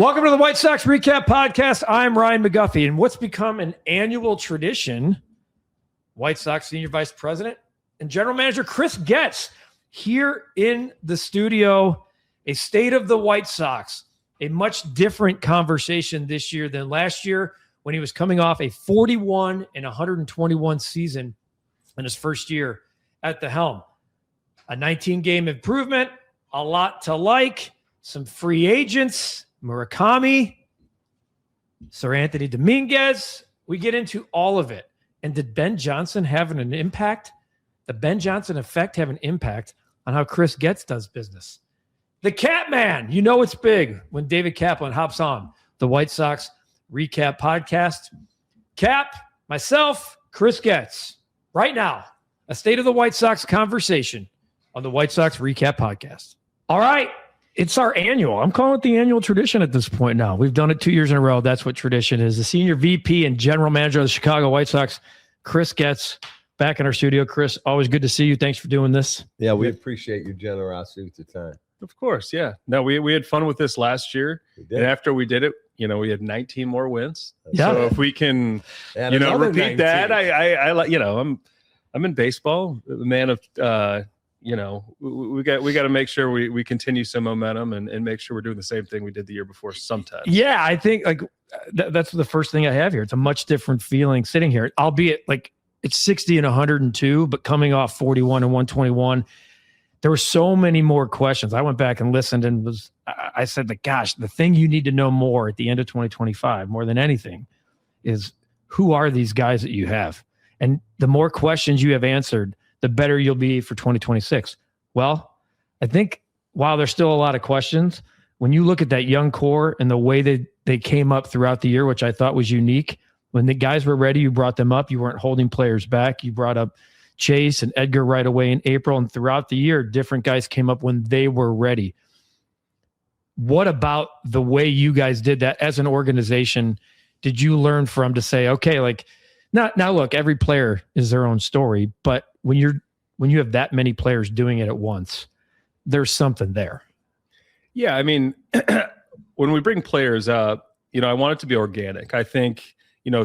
Welcome to the White Sox REKAP Podcast. I'm Ryan McGuffey, and what's become an annual tradition, White Sox Senior Vice President and General Manager Chris Getz here in the studio, a state of the White Sox, a much different conversation this year than last year when he was coming off a 41 and 121 season in his first year at the helm. A 19-game improvement, a lot to like, some free agents, Murakami, Sir Anthony Dominguez. We get into all of it. And did Ben Johnson have an impact? The Ben Johnson effect have an impact on how Chris Getz does business. The Catman, you know it's big when David Kaplan hops on the White Sox REKAP Podcast. Cap, myself, Chris Getz. Right now, a State of the White Sox conversation on the White Sox REKAP Podcast. All right. It's our annual. I'm calling it the annual tradition at this point now. We've done it 2 years in a row. That's what tradition is. The Senior VP and General Manager of the Chicago White Sox, Chris Getz, back in our studio. Chris, always good to see you. Thanks for doing this. Yeah, we appreciate your generosity with the time. Of course, yeah. No, we had fun with this last year. And after we did it, we had 19 more wins. Yeah. So if we can, repeat 19. That, I'm in baseball, a man of we got to make sure we continue some momentum and make sure we're doing the same thing we did the year before sometimes. Yeah, I think that's the first thing I have here. It's a much different feeling sitting here, albeit it's 60 and 102, but coming off 41 and 121, there were so many more questions. I went back and listened and I said that, gosh, the thing you need to know more at the end of 2025, more than anything, is who are these guys that you have? And the more questions you have answered, the better you'll be for 2026. Well, I think while there's still a lot of questions, when you look at that young core and the way that they came up throughout the year, which I thought was unique, when the guys were ready, you brought them up. You weren't holding players back. You brought up Chase and Edgar right away in April, and throughout the year, different guys came up when they were ready. What about the way you guys did that as an organization did you learn from to say, okay, now look, every player is their own story, but when you have that many players doing it at once, there's something there. Yeah, I mean, when we bring players up, I want it to be organic. I think,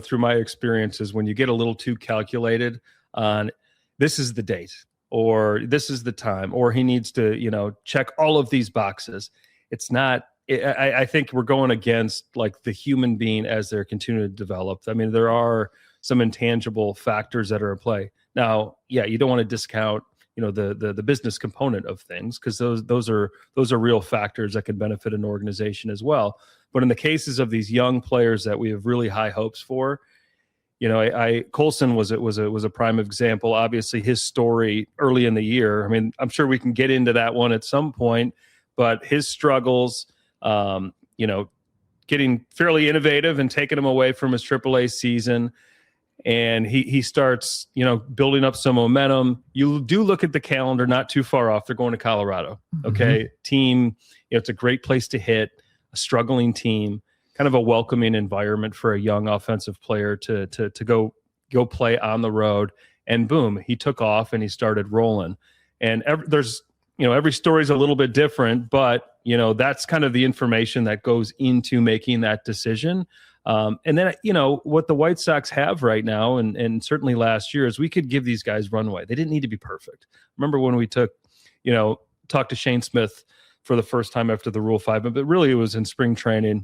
through my experiences, when you get a little too calculated on this is the date or this is the time or he needs to, check all of these boxes, it's not. I think we're going against the human being as they're continuing to develop. I mean, there are some intangible factors that are in play. Now, yeah, you don't want to discount, the business component of things because those are real factors that can benefit an organization as well. But in the cases of these young players that we have really high hopes for, Colson was a prime example. Obviously, his story early in the year. I mean, I'm sure we can get into that one at some point, but his struggles, getting fairly innovative and taking him away from his AAA season. And he starts, building up some momentum. You do look at the calendar, not too far off. They're going to Colorado. Okay. Mm-hmm. Team, it's a great place to hit, a struggling team, kind of a welcoming environment for a young offensive player to go play on the road. And boom, he took off and he started rolling. And every story is a little bit different, but that's kind of the information that goes into making that decision. And then, what the White Sox have right now, and certainly last year, is we could give these guys runway. They didn't need to be perfect. Remember when we talked to Shane Smith for the first time after the Rule 5, but really it was in spring training.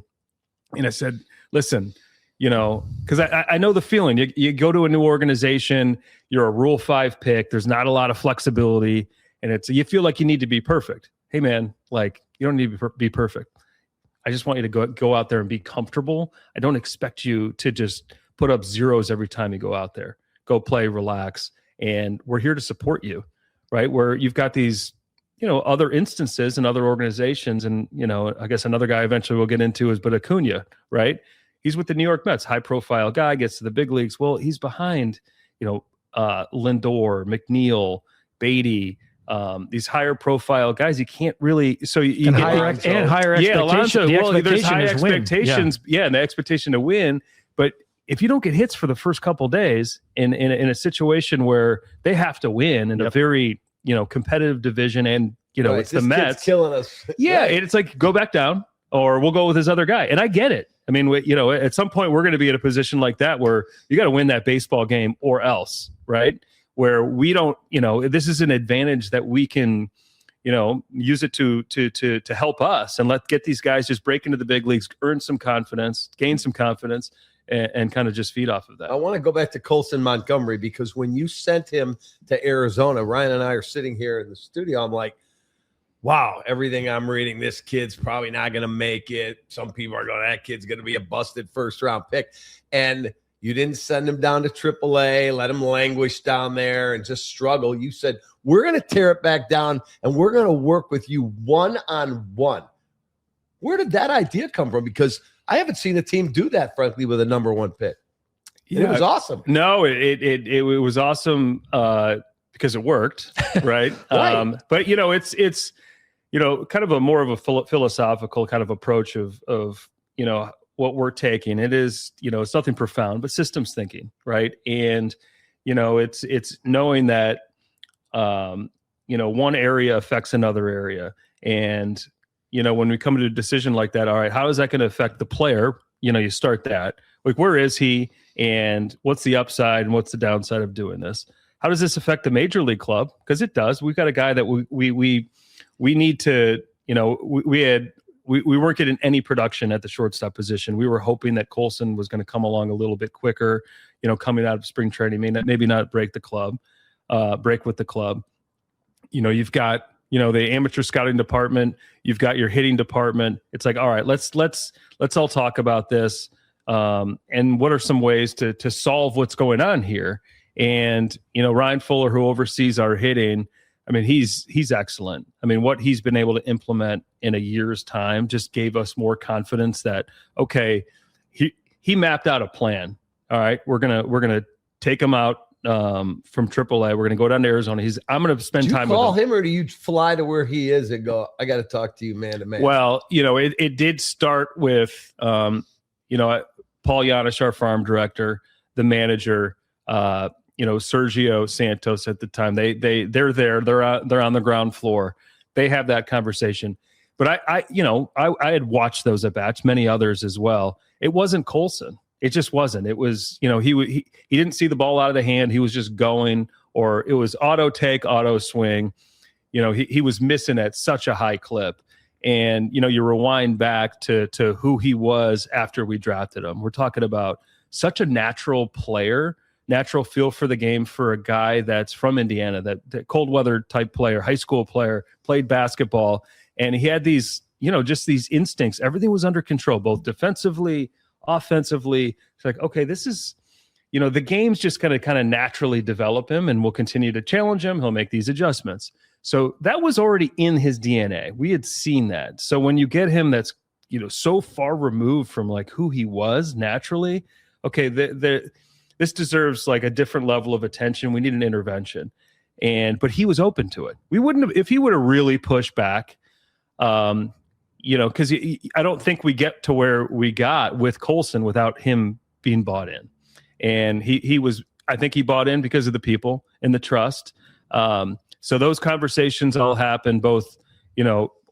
And I said, listen, because I know the feeling. You go to a new organization, you're a Rule 5 pick, there's not a lot of flexibility, and you feel like you need to be perfect. Hey, man, you don't need to be perfect. I just want you to go out there and be comfortable. I don't expect you to just put up zeros every time you go out there. Go play, relax, and we're here to support you, right? Where you've got these, other instances and other organizations, and, I guess another guy eventually we'll get into is Acuna, right? He's with the New York Mets, high-profile guy, gets to the big leagues. Well, he's behind, Lindor, McNeil, Beatty, these higher profile guys. You can't really, so you get higher expectations. Yeah, Alonso, there's high expectations. Yeah, and the expectation to win. But if you don't get hits for the first couple days in a situation where they have to win in a very competitive division, and it's the Mets killing us. Yeah, it's like go back down, or we'll go with this other guy. And I get it. I mean, at some point we're going to be in a position like that where you got to win that baseball game or else, right? Where we don't, this is an advantage that we can, use it to help us and get these guys just break into the big leagues, earn some confidence, gain some confidence, and kind of just feed off of that. I want to go back to Colson Montgomery, because when you sent him to Arizona, Ryan and I are sitting here in the studio. I'm like, wow, everything I'm reading, this kid's probably not going to make it. Some people are going, that kid's going to be a busted first-round pick. And you didn't send him down to AAA, let him languish down there and just struggle. You said, we're going to tear it back down, and we're going to work with you one-on-one. Where did that idea come from? Because I haven't seen a team do that, frankly, with a number one pick. Yeah, it was awesome. No, it was awesome because it worked, right? Right. But it's kind of a more of a philosophical kind of approach of what we're taking. It is, it's nothing profound, but systems thinking, right? And it's knowing that one area affects another area, and when we come to a decision like that, all right, how is that going to affect the player? You start that, like, where is he, and what's the upside and what's the downside of doing this? How does this affect the major league club? Because it does. We've got a guy that we need to, we weren't getting any production at the shortstop position. We were hoping that Colson was going to come along a little bit quicker, coming out of spring training, maybe not break with the club. You've got, the amateur scouting department, you've got your hitting department. It's like, all right, let's all talk about this. And what are some ways to solve what's going on here? And, Ryan Fuller, who oversees our hitting, I mean, he's excellent. I mean, what he's been able to implement in a year's time just gave us more confidence that, okay, he mapped out a plan. All right, we're gonna take him out from AAA. We're gonna go down to Arizona. I'm gonna spend time with him. Do you call him, or do you fly to where he is and go, I got to talk to you man to man? Well, it did start with Paul Yanish, our farm director, the manager. Sergio Santos at the time. They're there. They're on the ground floor. They have that conversation. But I had watched those at bats, many others as well. It wasn't Colson. It just wasn't. It was, he didn't see the ball out of the hand. He was just going, or it was auto take, auto swing. He was missing at such a high clip. And, you rewind back to who he was after we drafted him. We're talking about such a natural player, natural feel for the game for a guy that's from Indiana, that cold weather type player, high school player, played basketball. And he had these, just these instincts. Everything was under control, both defensively, offensively. It's like, okay, this is, the game's just going to kind of naturally develop him, and we'll continue to challenge him. He'll make these adjustments. So that was already in his DNA. We had seen that. So when you get him that's, so far removed from like who he was naturally, okay, this deserves like a different level of attention. We need an intervention. But he was open to it. We wouldn't have, if he would have really pushed back, because I don't think we get to where we got with Colson without him being bought in. And I think he bought in because of the people and the trust. So those conversations all happen both,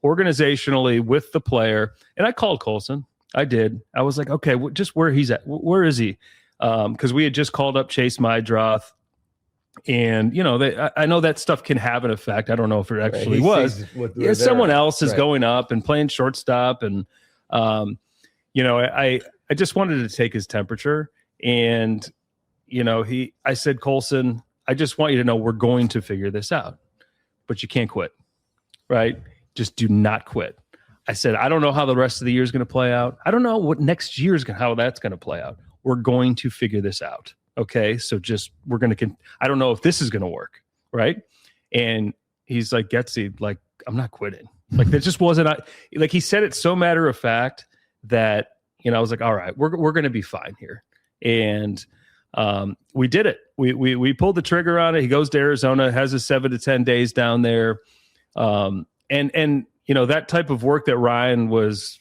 organizationally with the player. And I called Colson. I did. I was like, okay, just where he's at. Where is he? Because we had just called up Chase Mydroth, and I know that stuff can have an effect. I don't know if it actually was. Someone else is going up and playing shortstop, and I just wanted to take his temperature, and I said, Colson, I just want you to know we're going to figure this out, but you can't quit, right? Just do not quit. I said, I don't know how the rest of the year is going to play out. I don't know what next year is how that's going to play out. We're going to figure this out. Okay. So we're going to, I don't know if this is going to work. Right. And he's like, Getzy, like, I'm not quitting. Like, that just wasn't, like, he said it so matter of fact that, I was like, all right, we're going to be fine here. And we did it. We pulled the trigger on it. He goes to Arizona, has his 7 to 10 days down there. And that type of work that Ryan was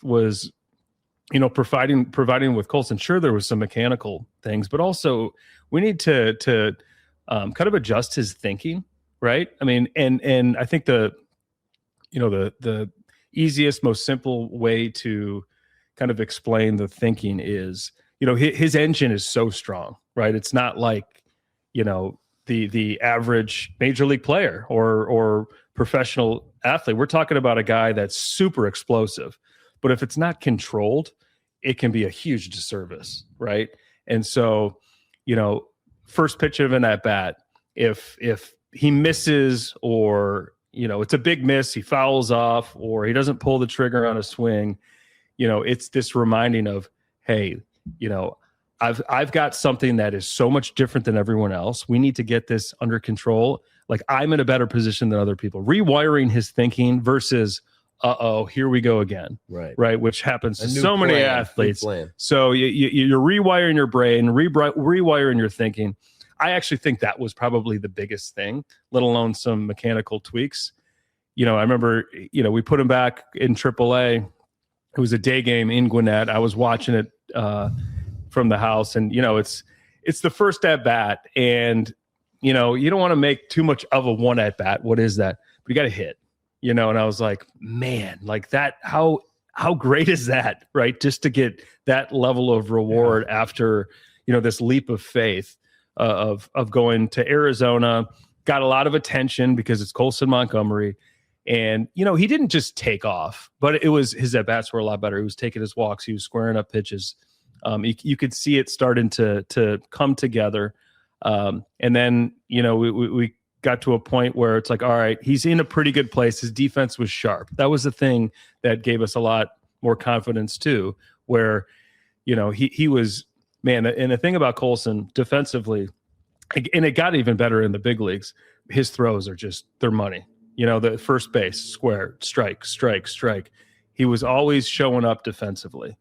providing with Colson. Sure, there was some mechanical things, but also we need to kind of adjust his thinking, right? I mean, and I think easiest, most simple way to kind of explain the thinking is, you know, his engine is so strong, right? It's not like, you know, the average major league player or professional athlete. We're talking about a guy that's super explosive, but if it's not controlled, it can be a huge disservice, right? And so, you know, first pitch of an at bat, if he misses, or, you know, it's a big miss, he fouls off, or he doesn't pull the trigger on a swing, you know, it's this reminding of, hey, you know, I've got something that is so much different than everyone else. We need to get this under control. Like, I'm in a better position than other people. Rewiring his thinking versus, here we go again. Right. Which happens to so many athletes. So you're rewiring your brain, rewiring your thinking. I actually think that was probably the biggest thing, let alone some mechanical tweaks. You know, I remember, you know, we put him back in AAA. It was a day game in Gwinnett. I was watching it from the house, and, you know, it's the first at bat, and, you know, you don't want to make too much of a one at bat. What is that? But you got to hit, you know. And I was like, man, like that, how great is that, right? Just to get that level of reward after, you know, this leap of faith of going to Arizona. Got a lot of attention because it's Colson Montgomery. And, you know, he didn't just take off, but it was, his at-bats were a lot better. He was taking his walks. He was squaring up pitches. You could see it starting to come together. And then, you know, we got to a point where it's like, all right, he's in a pretty good place. His defense was sharp. That was the thing that gave us a lot more confidence too, where, you know, he was, man. And the thing about Colson defensively, and it got even better in the big leagues, his throws are just, they're money. You know, the first base, square, strike. He was always showing up defensively.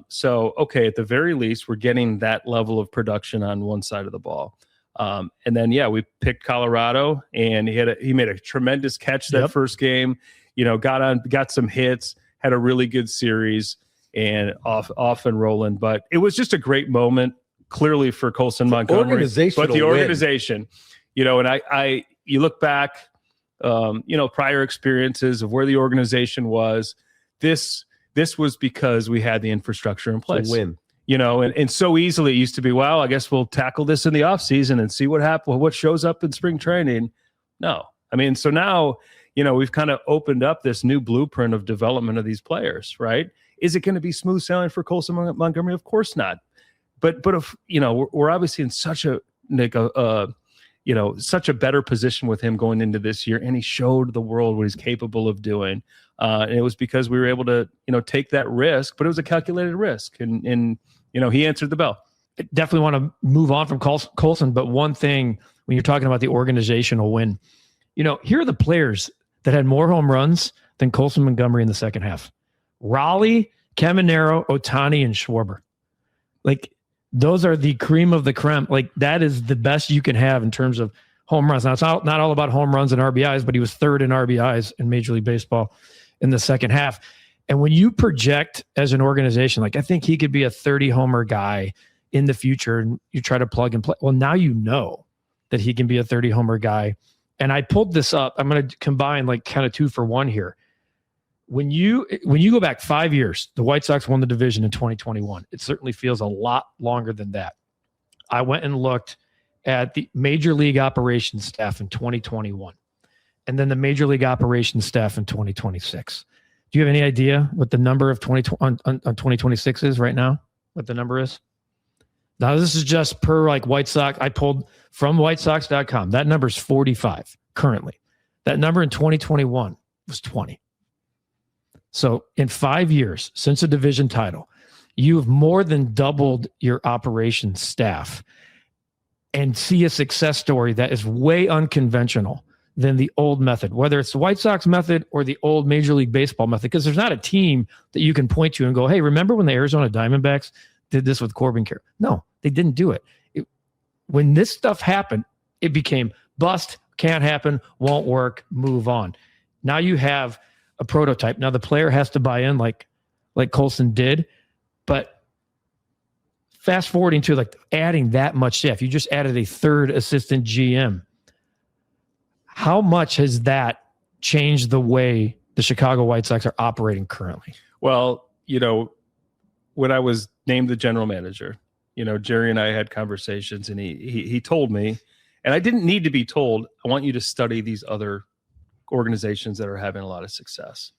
So, okay, at the very least, we're getting that level of production on one side of the ball. And then, yeah, we picked Colorado, and he made a tremendous catch that first game, you know, got some hits, had a really good series, and off and rolling. But it was just a great moment, clearly, for Colson Montgomery. But the organization, you know, and you look back, you know, prior experiences of where the organization was, this was because we had the infrastructure in place. Win. You know, and so easily it used to be, well, I guess we'll tackle this in the offseason and see what happens, what shows up in spring training. No. I mean, so now, you know, we've kind of opened up this new blueprint of development of these players, right? Is it going to be smooth sailing for Colson Montgomery? Of course not. But if, you know, we're obviously in such a, like you know, such a better position with him going into this year, and he showed the world what he's capable of doing. And it was because we were able to, you know, take that risk, but it was a calculated risk, and you know, he answered the bell. I definitely want to move on from Colson, but one thing, when you're talking about the organizational win, you know, here are the players that had more home runs than Colson Montgomery in the second half: Raleigh, Caminero, Ohtani, and Schwarber. Like, those are the cream of the creme. Like, that is the best you can have in terms of home runs. Now, it's not all about home runs and RBIs, but he was third in RBIs in Major League Baseball in the second half. And when you project as an organization, like, I think he could be a 30-homer guy in the future, and you try to plug and play. Well, now you know that he can be a 30-homer guy. And I pulled this up. I'm going to combine like kind of 2 for 1 here. When you go back 5 years, the White Sox won the division in 2021. It certainly feels a lot longer than that. I went and looked at the Major League Operations staff in 2021, and then the Major League Operations staff in 2026. Do you have any idea what the number of 2026 is right now? What the number is? Now, this is just per like White Sox. I pulled from whitesox.com. That number is 45 currently. That number in 2021 was 20. So in 5 years since a division title, you have more than doubled your operations staff, and see a success story that is way unconventional than the old method, whether it's the White Sox method or the old Major League Baseball method, because there's not a team that you can point to and go, hey, remember when the Arizona Diamondbacks did this with Corbin Carroll? No, they didn't do it. When this stuff happened, it became bust, can't happen, won't work, move on. Now you have a prototype. Now the player has to buy in like Colson did, but fast forwarding to like adding that much staff, you just added a third assistant GM. How much has that changed the way the Chicago White Sox are operating currently? Well, when I was named the general manager, Jerry and I had conversations, and he told me, and I didn't need to be told, I want you to study these other organizations that are having a lot of success.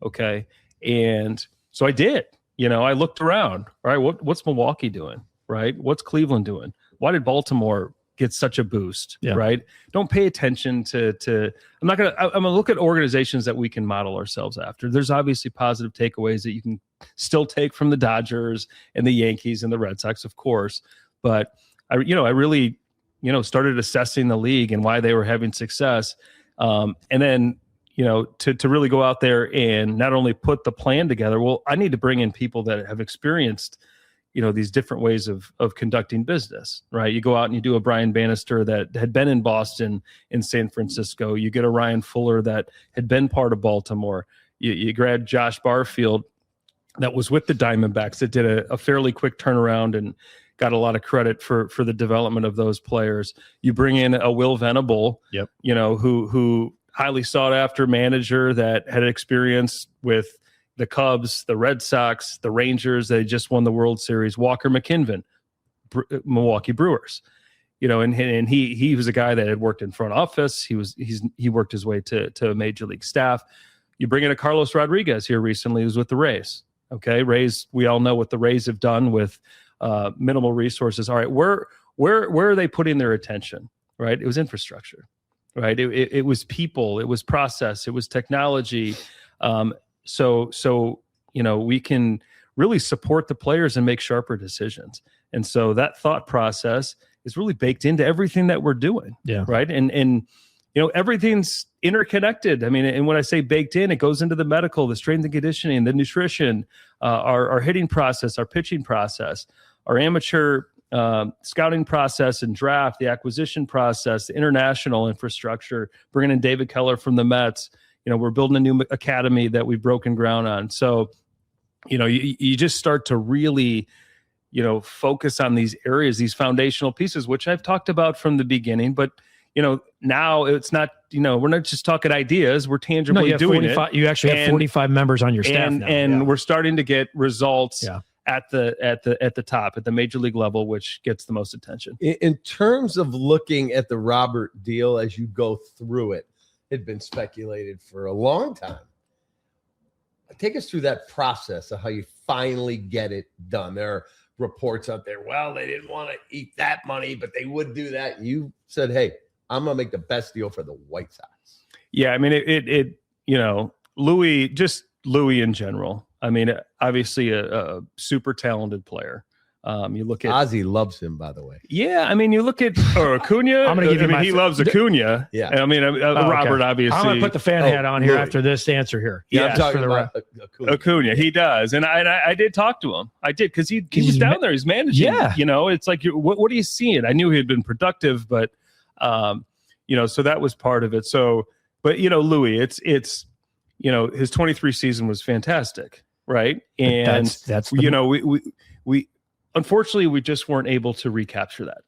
Okay. And so I did. I looked around. All right, what's Milwaukee doing? Right? What's Cleveland doing? Why did Baltimore get such a boost? Yeah. Right? Don't pay attention to I'm gonna look at organizations that we can model ourselves after. There's obviously positive takeaways that you can still take from the Dodgers and the Yankees and the Red Sox, of course. But I really, started assessing the league and why they were having success. And then, to really go out there and not only put the plan together, well, I need to bring in people that have experienced, these different ways of conducting business, right? You go out and you do a Brian Bannister that had been in Boston, in San Francisco. You get a Ryan Fuller that had been part of Baltimore. You grab Josh Barfield that was with the Diamondbacks that did a fairly quick turnaround and got a lot of credit for the development of those players. You bring in a Will Venable, yep, who highly sought after manager that had experience with the Cubs, the Red Sox, the Rangers. They just won the World Series. Walker McKinven, Milwaukee Brewers. And he was a guy that had worked in front office. He worked his way to a major league staff. You bring in a Carlos Rodriguez here recently, who's with the Rays. Okay, Rays. We all know what the Rays have done with minimal resources. All right, where are they putting their attention? Right, it was infrastructure. Right, it was people, it was process, it was technology. So we can really support the players and make sharper decisions. And so that thought process is really baked into everything that we're doing. Yeah. Right. And everything's interconnected. I mean, and when I say baked in, it goes into the medical, the strength and conditioning, the nutrition, our hitting process, our pitching process, our amateur scouting process and draft, the acquisition process, the international infrastructure, bringing in David Keller from the Mets. We're building a new academy that we've broken ground on. So, you just start to really, focus on these areas, these foundational pieces, which I've talked about from the beginning. But, now it's not, we're not just talking ideas, we're tangibly doing it. You actually have 45 members on your staff now. And we're starting to get results at the top, at the major league level, which gets the most attention. In terms of looking at the Robert deal as you go through it, had been speculated for a long time. Take us through that process of how you finally get it done. There are reports out there, well, they didn't want to eat that money, but they would do that. You said, hey, I'm going to make the best deal for the White Sox. Yeah, I mean, Louis in general. I mean, obviously a super talented player. You look at Ozzy loves him, by the way. Yeah, I mean, you look at Acuna. I'm going to give you he loves Acuna. Yeah, I mean, Robert obviously. I'm going to put the fan hat on here after this answer here. Yeah, I'm talking about Acuna. He does, and I did talk to him. I did because he was down there. He's managing. Yeah, it's like what are you seeing? I knew he had been productive, but so that was part of it. So, but Louis, it's his 23 season was fantastic, right? And that's we unfortunately, we just weren't able to recapture that.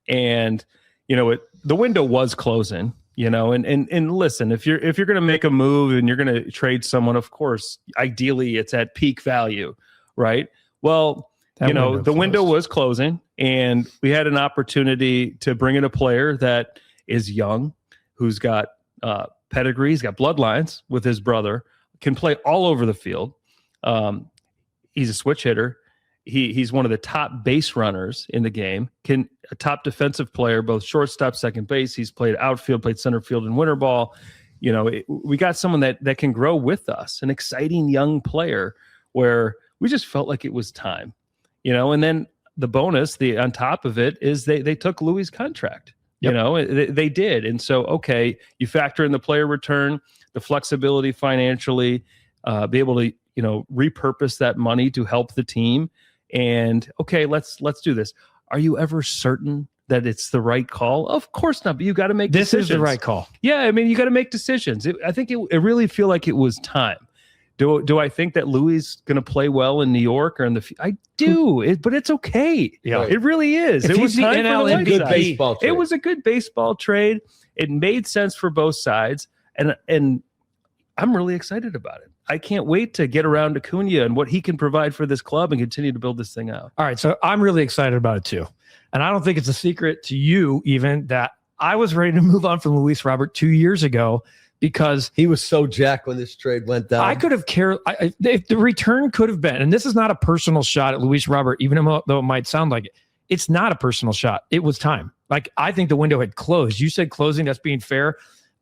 And, the window was closing, and listen, if you're going to make a move and you're going to trade someone, of course, ideally it's at peak value, right? Well, the window was closing, and we had an opportunity to bring in a player that is young, who's got pedigree, he's got bloodlines with his brother, can play all over the field. He's a switch hitter. He's one of the top base runners in the game, a top defensive player, both shortstop, second base. He's played outfield, played center field in winter ball. We got someone that can grow with us, an exciting young player where we just felt like it was time, and then the bonus, on top of it is they took Louis' contract, they did. And so, okay, you factor in the player return, the flexibility financially, be able to, repurpose that money to help the team. And okay, let's do this. Are you ever certain that it's the right call? Of course not, but you got to make decisions. This is the right call. Yeah, I mean, you got to make decisions. I think it really feel like it was time. Do I think that Louis is going to play well in New York or in the? I do, but it's okay. Yeah, it really is. If it was time for the good baseball trade. It was a good baseball trade. It made sense for both sides, and I'm really excited about it. I can't wait to get around to Cunha and what he can provide for this club and continue to build this thing out. All right, so I'm really excited about it too. And I don't think it's a secret to you even that I was ready to move on from Luis Robert 2 years ago because he was so jacked when this trade went down. I could have cared. If the return could have been, and this is not a personal shot at Luis Robert, even though it might sound like it, it's not a personal shot. It was time. Like, I think the window had closed. You said closing, that's being fair.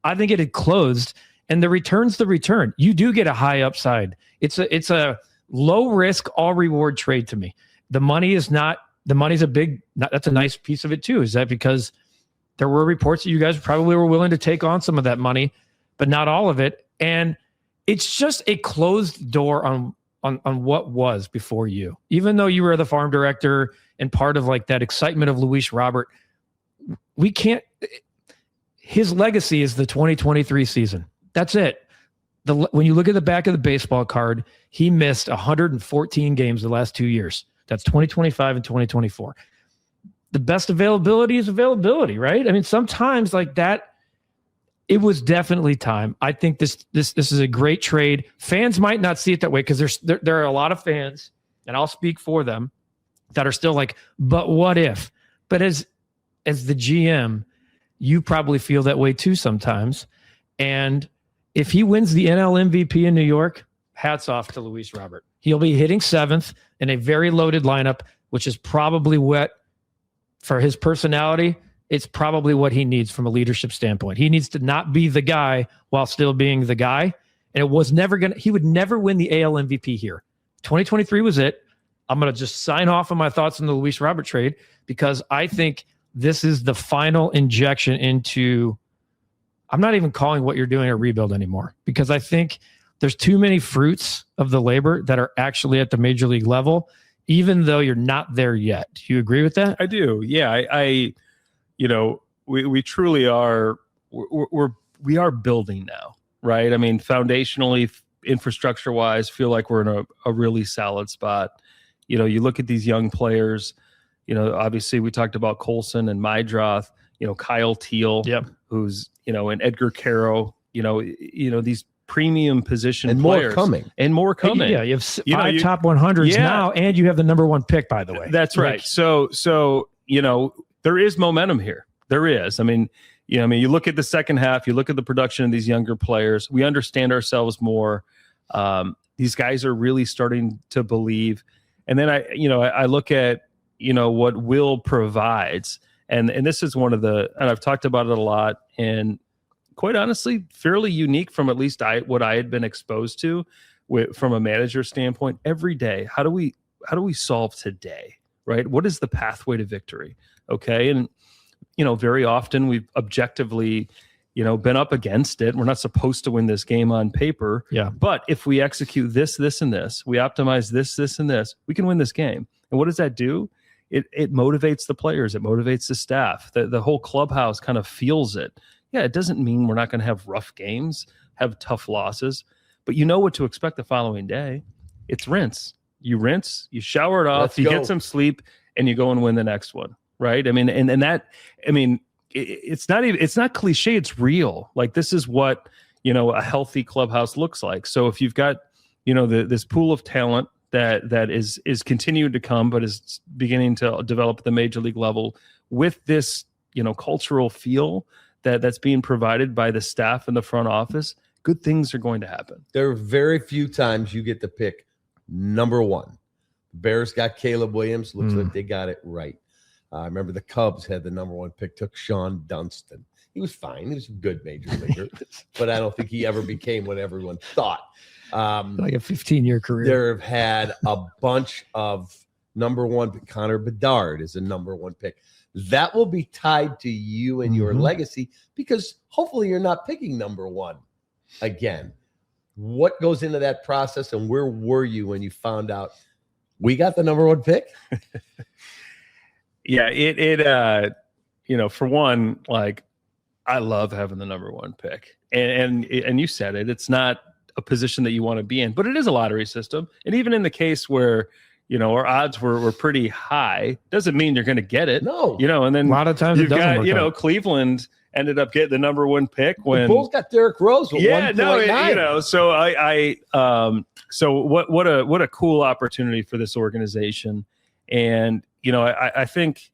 I think it had closed, and the return's the return. You do get a high upside. It's a low risk, all reward trade to me. The money's that's a nice piece of it too. Is that because there were reports that you guys probably were willing to take on some of that money, but not all of it. And it's just a closed door on what was before you. Even though you were the farm director and part of like that excitement of Luis Robert, we can't. His legacy is the 2023 season. That's it. When you look at the back of the baseball card, he missed 114 games the last 2 years. That's 2025 and 2024. The best availability is availability, right? I mean, sometimes like that, it was definitely time. I think this is a great trade. Fans might not see it that way because there are a lot of fans, and I'll speak for them, that are still like, but what if? But as the GM, you probably feel that way too sometimes. And if he wins the NL MVP in New York, hats off to Luis Robert. He'll be hitting seventh in a very loaded lineup, which is probably what, for his personality, it's probably what he needs from a leadership standpoint. He needs to not be the guy while still being the guy. And he would never win the AL MVP here. 2023 was it. I'm going to just sign off on my thoughts on the Luis Robert trade because I think this is the final injection into, I'm not even calling what you're doing a rebuild anymore, because I think there's too many fruits of the labor that are actually at the major league level, even though you're not there yet. Do you agree with that? I do. Yeah. We truly are, we are building now, right? I mean, foundationally, infrastructure wise, feel like we're in a really solid spot. You look at these young players, obviously we talked about Colson and Mydroth, Kyle Teal, who's, and Edgar Caro, these premium position and players. More coming. Yeah, you have five top 100s now, and you have the number one pick, by the way. That's right. So there is momentum here. There is. I mean, you look at the second half, you look at the production of these younger players. We understand ourselves more. These guys are really starting to believe. And then I look at, what Will provides. And this is one of and I've talked about it a lot, and quite honestly, fairly unique from at least what I had been exposed to from a manager standpoint. Every day, how do we solve today, right? What is the pathway to victory? Okay. And, very often we've objectively, been up against it. We're not supposed to win this game on paper. Yeah. But if we execute this, and this, we optimize this, and this, we can win this game. And what does that do? It motivates the players. It motivates the staff. The whole clubhouse kind of feels it. Yeah, it doesn't mean we're not going to have rough games, have tough losses, but you know what to expect the following day. It's rinse. You rinse, you shower it off, get some sleep, and you go and win the next one, right? I mean, and that, I mean, it's not cliche. It's real. Like, this is what, a healthy clubhouse looks like. So if you've got, this pool of talent that is continuing to come, but is beginning to develop at the major league level with this, cultural feel that's being provided by the staff in the front office, good things are going to happen. There are very few times you get to pick number one. The Bears got Caleb Williams. Looks like they got it right. I remember the Cubs had the number one pick, took Sean Dunston. He was fine. He was a good major leaguer, but I don't think he ever became what everyone thought. Like a 15-year career. There have had a bunch of number one. Connor Bedard is a number one pick. That will be tied to you and your legacy, because hopefully you're not picking number one again. What goes into that process, and where were you when you found out we got the number one pick? Yeah, for one, like, I love having the number one pick, and you said it. It's not a position that you want to be in, but it is a lottery system. And even in the case where, our odds were pretty high, doesn't mean you're going to get it. No. And then a lot of times you've got, Cleveland, ended up getting the number 1 pick when the Bulls got Derrick Rose with 1.9. So so what a cool opportunity for this organization. And, I think,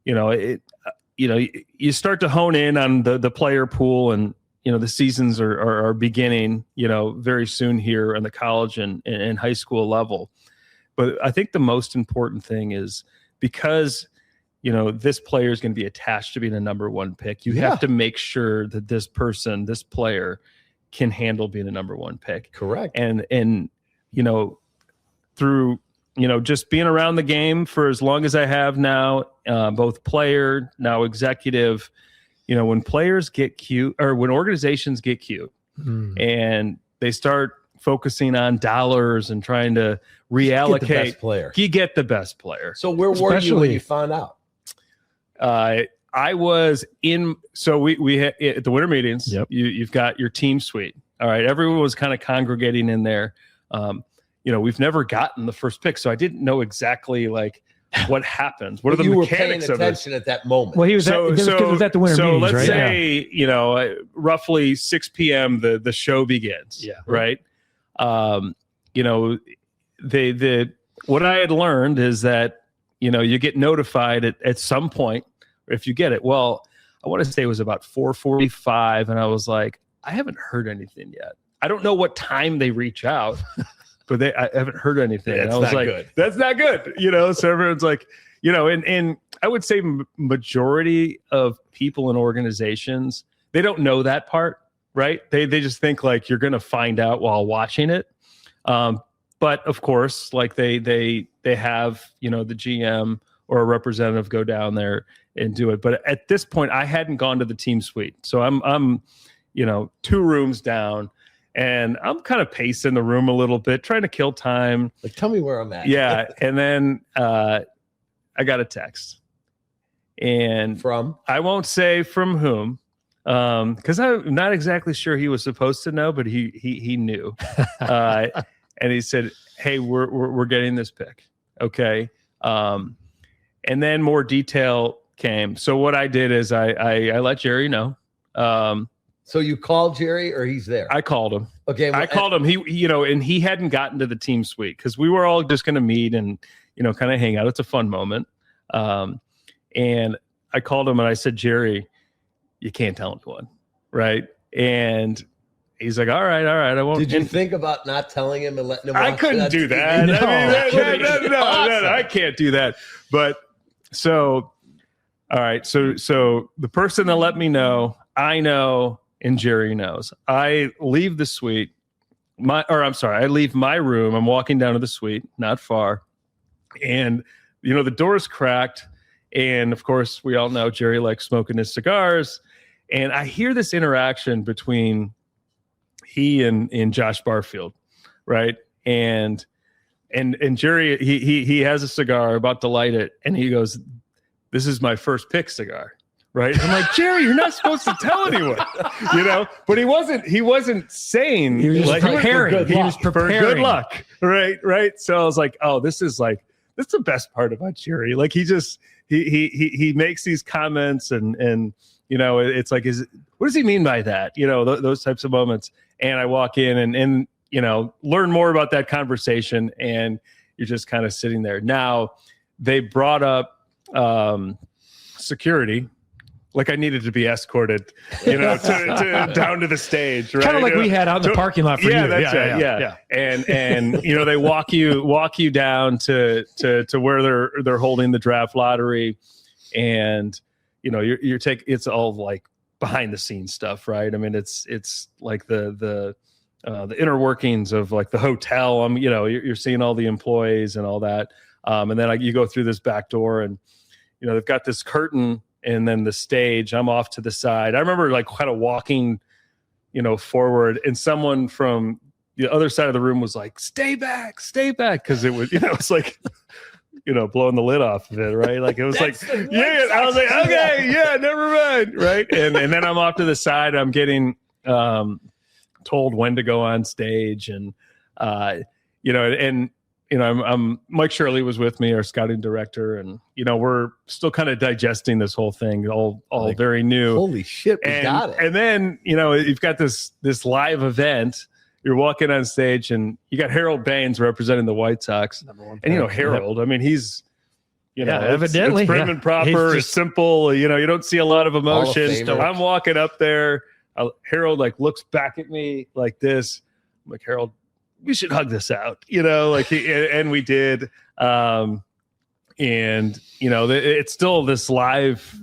you start to hone in on the player pool, and, the seasons are beginning, very soon here on the college and high school level. But I think the most important thing is because, this player is going to be attached to being a number 1 pick. You have to make sure that this player can handle being a number 1 pick. Correct. And through, just being around the game for as long as I have now, both player, now executive, when players get cute, or when organizations get cute and they start focusing on dollars and trying to reallocate, you get the best player. So where were you when you found out? I was in, so we had at the winter meetings, you've got your team suite. All right. Everyone was kind of congregating in there. We've never gotten the first pick, so I didn't know exactly like what happens. What are the mechanics of it? You were paying attention at that moment. Well, he was at the winter meetings, so let's right? say, roughly 6 p.m. the show begins. Yeah. Right. What I had learned is that, you get notified at some point if you get it. Well, I want to say it was about 4:45, and I was like, I haven't heard anything yet. I don't know what time they reach out, but I haven't heard anything. Yeah, and I was like, good. That's not good. So everyone's like, and I would say majority of people in organizations, they don't know that part, right? They just think like you're going to find out while watching it. But of course, like they have, the GM or a representative go down there and do it. But at this point, I hadn't gone to the team suite. So I'm 2 rooms down, and I'm kind of pacing the room a little bit, trying to kill time. Like, tell me where I'm at. Yeah. And then I got a text. And I won't say from whom, because I'm not exactly sure he was supposed to know, but he knew. And he said, hey, we're getting this pick. Okay. And then more detail came. So what I did is I let Jerry know. So you called Jerry, or he's there? I called him. Okay. Well, I called him. He, and he hadn't gotten to the team suite because we were all just going to meet and, kind of hang out. It's a fun moment. And I called him and I said, Jerry, you can't tell anyone. Right. And he's like, all right. I won't. Did you think about not telling him and letting him? I couldn't do that. No, I can't do that. But so, all right. So the person that let me know, I know, and Jerry knows. I leave the suite. I leave my room. I'm walking down to the suite, not far, and the door's cracked. And of course, we all know Jerry likes smoking his cigars. And I hear this interaction between he and Josh Barfield, right? And Jerry, he has a cigar, about to light it, and he goes, "This is my first pick cigar." Right. I'm like, Jerry, you're not supposed to tell anyone, but he wasn't saying, he was just like, preparing. He was preparing. For good luck. Right. So I was like, oh, this is the best part about Jerry. Like he makes these comments and it's like, what does he mean by that? Those types of moments. And I walk in and learn more about that conversation, and you're just kind of sitting there. Now they brought up security. Like I needed to be escorted, to down to the stage, right? Kind of like we had out in the parking lot for you. That's right. Yeah. And they walk you down to where they're holding the draft lottery, and you're taking, it's all like behind the scenes stuff, right? I mean, it's like the inner workings of like the hotel. You're seeing all the employees and all that, and then you go through this back door, and they've got this curtain. And then the stage, I'm off to the side. I remember like kind of walking, forward, and someone from the other side of the room was like, stay back. Cause it was, it's like, blowing the lid off of it. Right. Like it was like, yeah, I was like, okay, yeah, never mind. Right. And then I'm off to the side. I'm getting told when to go on stage, and, and I'm Mike Shirley was with me, our scouting director, and we're still kind of digesting this whole thing, all like, very new. Holy shit, we got it. And then you've got this live event. You're walking on stage, and you got Harold Baines representing the White Sox. And Harold, I mean, he's evidently it's prim and proper. It's simple. You don't see a lot of emotion. I'm walking up there. Harold looks back at me like this. I'm like, Harold, we should hug this out, and we did. It's still this live,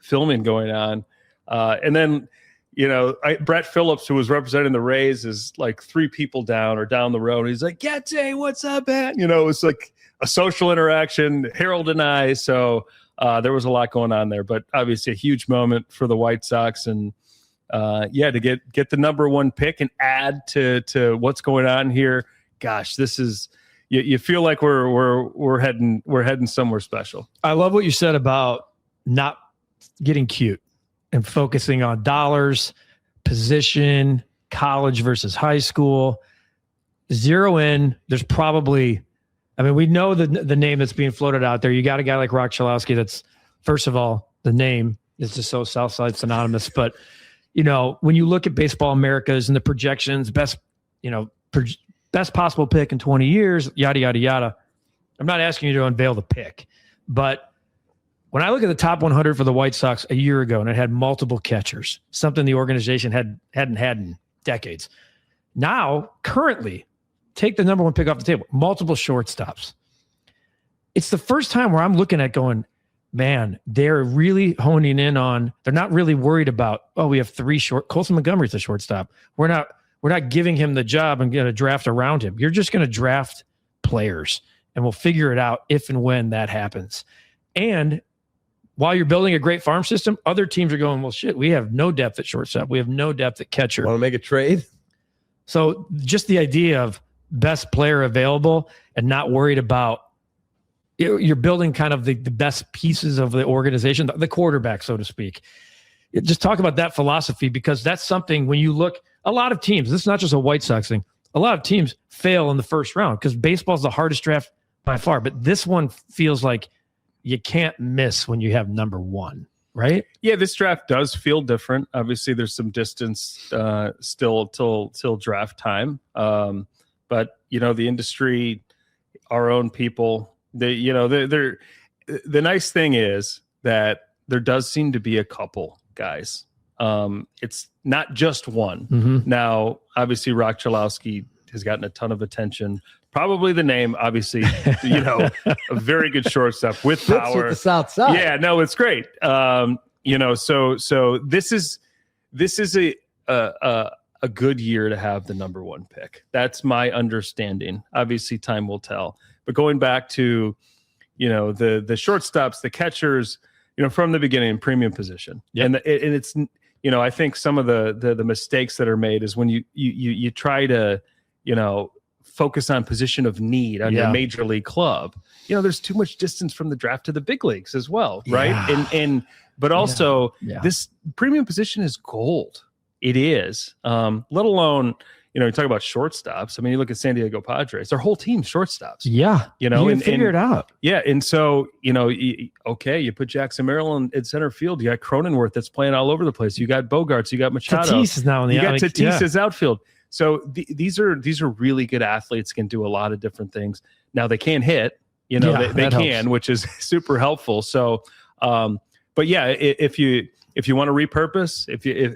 filming going on. And then, Brett Phillips, who was representing the Rays, is like 3 people down or down the road. He's like, Getz, what's up, man? It's like a social interaction, Harold and I. So there was a lot going on there, but obviously a huge moment for the White Sox. And to get the number 1 pick and add to what's going on here. Gosh, this is you feel like we're heading somewhere special. I love what you said about not getting cute and focusing on dollars, position, college versus high school. Zero in. There's probably, we know the name that's being floated out there. You got a guy like Rock Chalowski. That's, first of all, the name is just so Southside synonymous, but. When you look at Baseball Americas and the projections, best possible pick in 20 years, yada, yada, yada. I'm not asking you to unveil the pick, but when I look at the top 100 for the White Sox a year ago, and it had multiple catchers, something the organization hadn't had in decades. Now, currently, take the number 1 pick off the table, multiple shortstops. It's the first time where I'm looking at going, man, they're really honing in on, they're not really worried about, we have 3 Colson Montgomery's a shortstop. We're not giving him the job and going to draft around him. You're just going to draft players, and we'll figure it out if and when that happens. And while you're building a great farm system, other teams are going, well, shit, we have no depth at shortstop. We have no depth at catcher. Want to make a trade? So just the idea of best player available and not worried about, you're building kind of the best pieces of the organization, the quarterback, so to speak. Just talk about that philosophy, because that's something when you look, a lot of teams, this is not just a White Sox thing, a lot of teams fail in the first round because baseball is the hardest draft by far. But this one feels like you can't miss when you have number 1, right? Yeah, this draft does feel different. Obviously, there's some distance still till draft time. But, the industry, our own people, the nice thing is that there does seem to be a couple guys. It's not just one. Mm-hmm. Now, obviously, Rock Chalowski has gotten a ton of attention. Probably the name, obviously, a very good shortstop with power. With the South Side. Yeah, no, it's great. So this is a good year to have the number 1 pick. That's my understanding. Obviously, time will tell. But going back to, the shortstops, the catchers, from the beginning, premium position. Yep. And it's, I think some of the mistakes that are made is when you try to, focus on position of need on your major league club. There's too much distance from the draft to the big leagues as well, right? But also this premium position is gold. It is, let alone. You talk about shortstops. You look at San Diego Padres, their whole team's shortstops. Yeah. And figure it out. Yeah. And so, you put Jackson Merrill in center field. You got Cronenworth that's playing all over the place. You got Bogarts. You got Machado. Tatis is now in the Tatis' outfield. So these are really good athletes, can do a lot of different things. Now they can hit, they can, helps. Which is super helpful. So, but yeah, if you want to repurpose,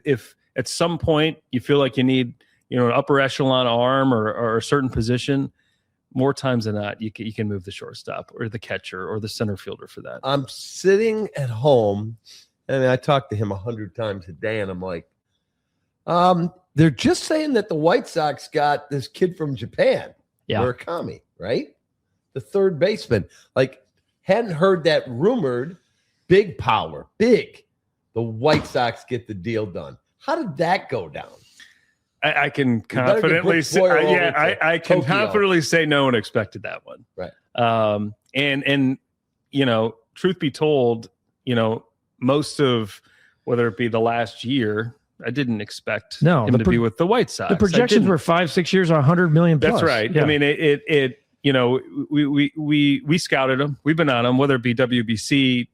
if at some point you feel like you need, an upper echelon arm or a certain position, more times than not, you can move the shortstop or the catcher or the center fielder for that. I'm sitting at home, and I talk to him 100 times a day, and I'm like, they're just saying that the White Sox got this kid from Japan, Murakami, right? The third baseman. Hadn't heard that rumored big power, big. The White Sox get the deal done. How did that go down? I can confidently say, I can confidently say no one expected that one. Right. And truth be told, most of whether it be the last year, I didn't expect No, him to be with the White Sox. The projections were 5-6 years, 100 million plus. That's right. Yeah. I mean, we scouted him. We've been on him, whether it be WBC,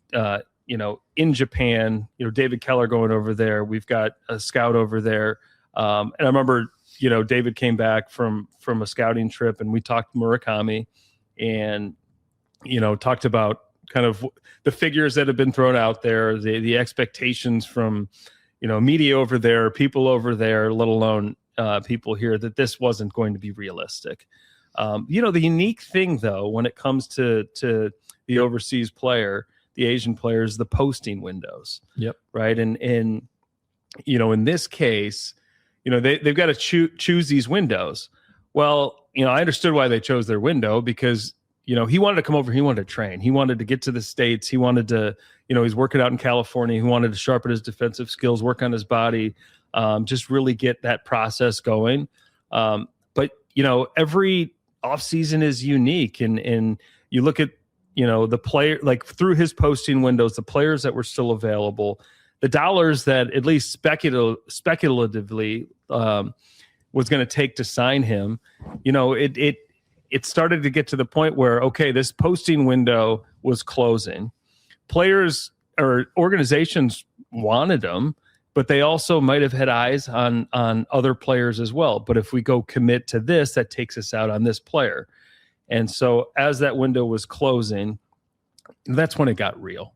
in Japan, David Keller going over there. We've got a scout over there. And I remember, David came back from a scouting trip, and we talked Murakami and, talked about kind of the figures that have been thrown out there, the expectations from, media over there, people over there, let alone people here, that this wasn't going to be realistic. The unique thing, though, when it comes to the overseas player, the Asian players, the posting windows. Yep. Right. And in this case, they've got to choose these windows. Well, I understood why they chose their window, because, he wanted to come over. He wanted to train. He wanted to get to the States. He wanted to, he's working out in California. He wanted to sharpen his defensive skills, work on his body, just really get that process going. But every offseason is unique. And you look at, the player, like through his posting windows, the players that were still available, the dollars that at least speculatively was going to take to sign him, it started to get to the point where, okay, this posting window was closing. Players or organizations wanted him, but they also might have had eyes on other players as well. But if we go commit to this, that takes us out on this player. And so as that window was closing, that's when it got real.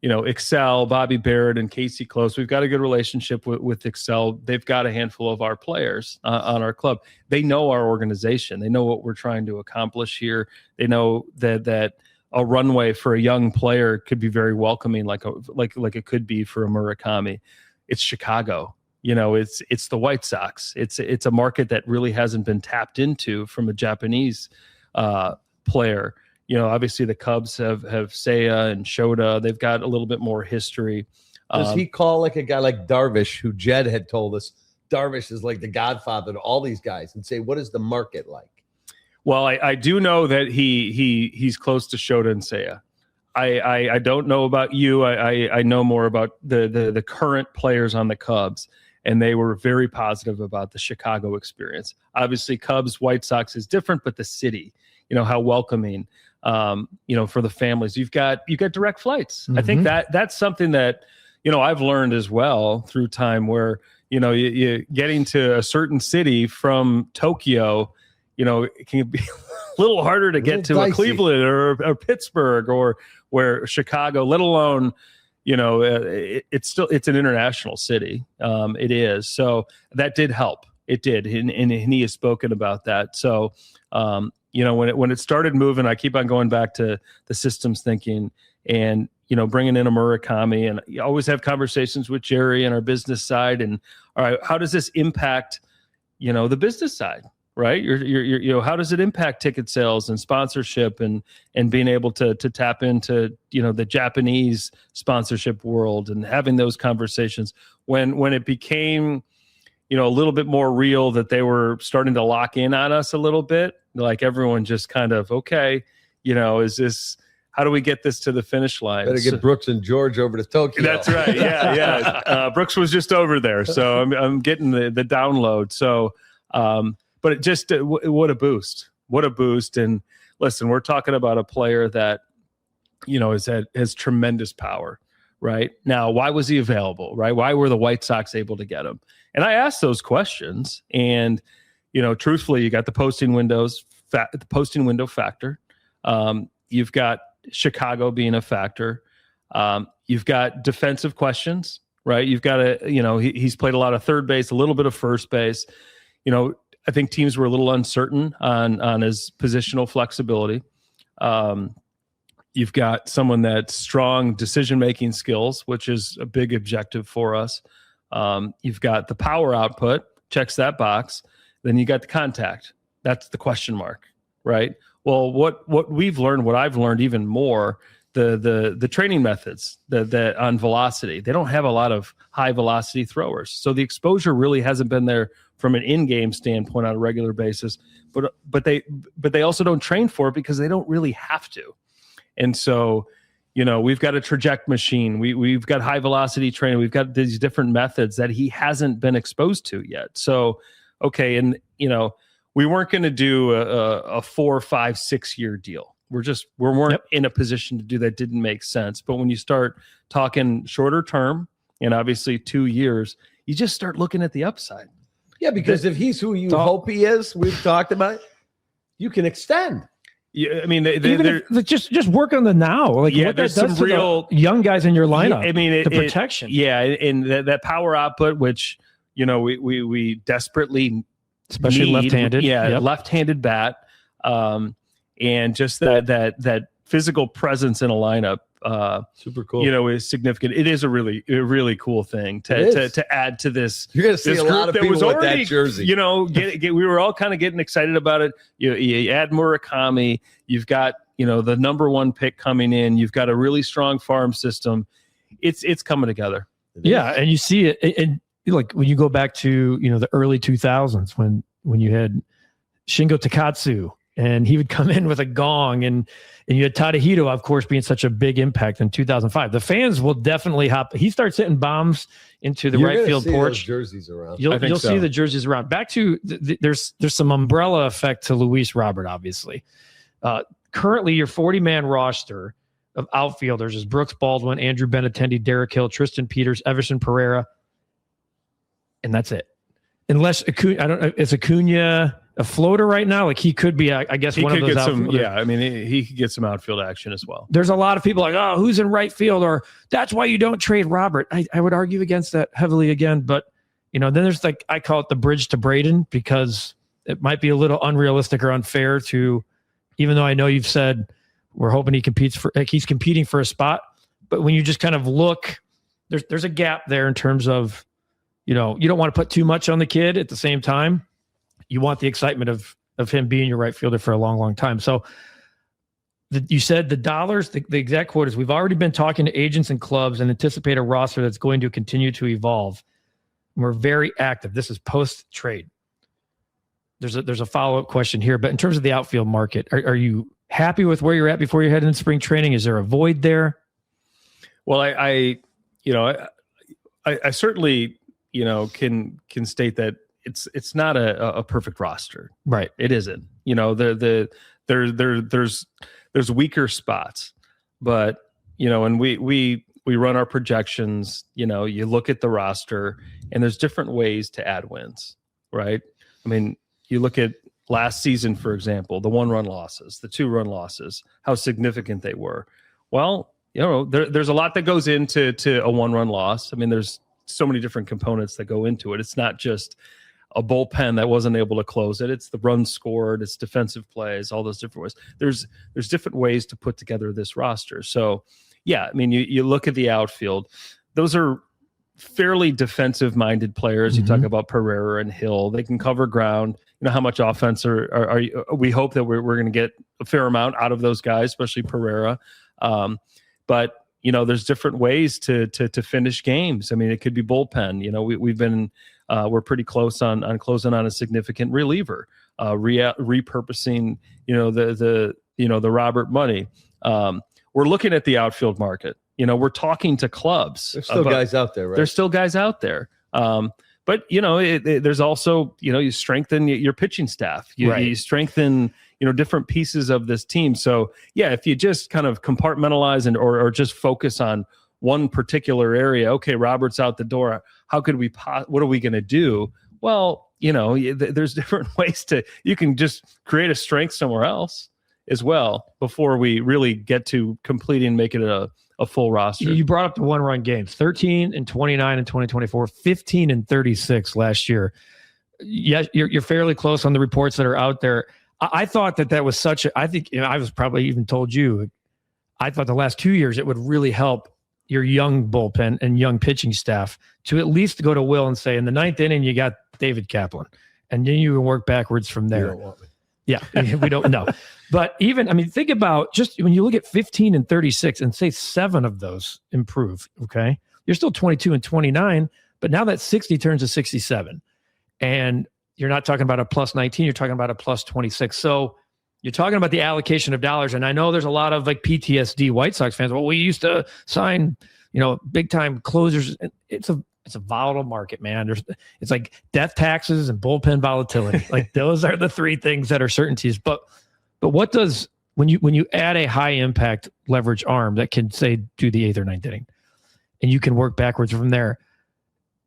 Excel, Bobby Barrett, and Casey Close, we've got a good relationship with Excel. They've got a handful of our players on our club. They know our organization. They know what we're trying to accomplish here. They know that a runway for a young player could be very welcoming, like it could be for a Murakami. It's Chicago. It's the White Sox. It's a market that really hasn't been tapped into from a Japanese player. Obviously the Cubs have Seiya and Shota. They've got a little bit more history. Does he call like a guy like Darvish, who Jed had told us Darvish is like the godfather to all these guys, and say, what is the market like? Well, I do know that he's close to Shota and Seiya. I don't know about you. I know more about the current players on the Cubs, and they were very positive about the Chicago experience. Obviously, Cubs, White Sox is different, but the city, how welcoming, for the families. You've got direct flights. Mm-hmm. I think that's something that, I've learned as well through time, where, you getting to a certain city from Tokyo, it can be a little harder to get to a Cleveland or Pittsburgh, or where Chicago, let alone, it's an international city. It is. So that did help. It did. And he has spoken about that. So, when it started moving, I keep on going back to the systems thinking and, bringing in a Murakami, and you always have conversations with Jerry and our business side. And all right, how does this impact, the business side, right? How does it impact ticket sales and sponsorship and being able to tap into, the Japanese sponsorship world, and having those conversations when it became, a little bit more real, that they were starting to lock in on us a little bit. Like everyone just kind of, okay, how do we get this to the finish line? Better get Brooks and George over to Tokyo. That's right. Yeah. Brooks was just over there. So I'm getting the download. So, but it just, what a boost. What a boost. And listen, we're talking about a player that, has tremendous power, right? Now, why was he available, right? Why were the White Sox able to get him? And I asked those questions, and, truthfully, you got the posting window factor. You've got Chicago being a factor. You've got defensive questions, right? You've got he's played a lot of third base, a little bit of first base. I think teams were a little uncertain on his positional flexibility. You've got someone that's strong decision-making skills, which is a big objective for us. You've got the power output, checks that box. Then you got the contact. That's the question mark, right? Well, what we've learned, what I've learned even more, the training methods that on velocity, they don't have a lot of high velocity throwers. So the exposure really hasn't been there from an in-game standpoint on a regular basis, but they also don't train for it because they don't really have to. And so, we've got a traject machine. We've got high velocity training. We've got these different methods that he hasn't been exposed to yet. So, okay. And, we weren't going to do a 4, 5, 6 year deal. We weren't in a position to do that. Didn't make sense. But when you start talking shorter term, and obviously 2 years, you just start looking at the upside. Yeah, because if he's who you hope he is, we've talked about, you can extend. Yeah, I mean, just work on the now. Like, what there's that does some to real the young guys in your lineup. I mean, the protection. And that power output, which we desperately especially need. left-handed. Left-handed bat, and just that physical presence in a lineup. Super cool. Is significant. It is a really cool thing to add to this. You're going to see a lot of people with that jersey. We were all kind of getting excited about it. You add Murakami. You've got the number 1 pick coming in. You've got a really strong farm system. It's coming together. Yeah, and you see it. And like when you go back to the early 2000s when you had Shingo Takatsu. And he would come in with a gong, and you had Tadahito, of course, being such a big impact in 2005. The fans will definitely hop. He starts hitting bombs into the right field porch. Jerseys around. You'll see the jerseys around. Back to there's some umbrella effect to Luis Robert, obviously. Currently, your 40-man roster of outfielders is Brooks Baldwin, Andrew Benintendi, Derek Hill, Tristan Peters, Everson Pereira, and that's it. Unless Acuna, I don't know, is Acuna a floater right now? Like he could be, I guess, one of those outfielders. I mean, he could get some outfield action as well. There's a lot of people like, oh, who's in right field? Or that's why you don't trade Robert. I would argue against that heavily again. But, then there's I call it the bridge to Braden, because it might be a little unrealistic or unfair to, even though I know you've said we're hoping he's competing for a spot. But when you just kind of look, there's a gap there in terms of, you don't want to put too much on the kid at the same time. You want the excitement of him being your right fielder for a long, long time. So you said the dollars, the exact quote is, we've already been talking to agents and clubs and anticipate a roster that's going to continue to evolve. We're very active. This is post-trade. There's a follow-up question here, but in terms of the outfield market, are you happy with where you're at before you head into spring training? Is there a void there? Well, I certainly, can state that it's not a perfect roster. Right. It isn't. There's weaker spots, but and we run our projections. You look at the roster, and there's different ways to add wins. Right. I mean, you look at last season, for example, the 1-run losses, the 2-run losses, how significant they were. Well, there's a lot that goes into a 1-run loss. I mean, there's so many different components that go into it. It's not just a bullpen that wasn't able to close it. It's the runs scored, it's defensive plays, all those different ways. There's different ways to put together this roster. So yeah, I mean, you look at the outfield, those are fairly defensive minded players. You talk about Pereira and Hill, they can cover ground. How much offense are you, we hope that we're going to get a fair amount out of those guys, especially Pereira. But there's different ways to finish games. I mean, it could be bullpen. We've been we're pretty close on closing on a significant reliever, repurposing the Robert money. We're looking at the outfield market. We're talking to clubs. There's still guys out there, right? There's still guys out there. But there's also you strengthen your pitching staff. You strengthen different pieces of this team. So yeah, if you just kind of compartmentalize or just focus on one particular area, okay, Robert's out the door. How could we? What are we going to do? Well, there's different ways you can just create a strength somewhere else as well before we really get to completing and make it a full roster. You brought up the 1-run games, 13 and 29 in 2024, 15 and 36 last year. Yes, you're fairly close on the reports that are out there. I thought that was I think I was probably even told you, I thought the last 2 years it would really help your young bullpen and young pitching staff to at least go to Will and say, in the 9th inning, you got David Kaplan, and then you can work backwards from there. You don't want me. Yeah, we don't know. But think about just when you look at 15 and 36 and say 7 of those improve, okay? You're still 22 and 29, but now that 60 turns to 67. And you're not talking about a plus 19, you're talking about a plus 26. So You're talking about the allocation of dollars, and I know there's a lot of like PTSD White Sox fans. Well, we used to sign, big time closers. It's a volatile market, man. It's like death taxes and bullpen volatility. Like those are the three things that are certainties. But what does when you add a high impact leverage arm that can say do the 8th or 9th inning, and you can work backwards from there,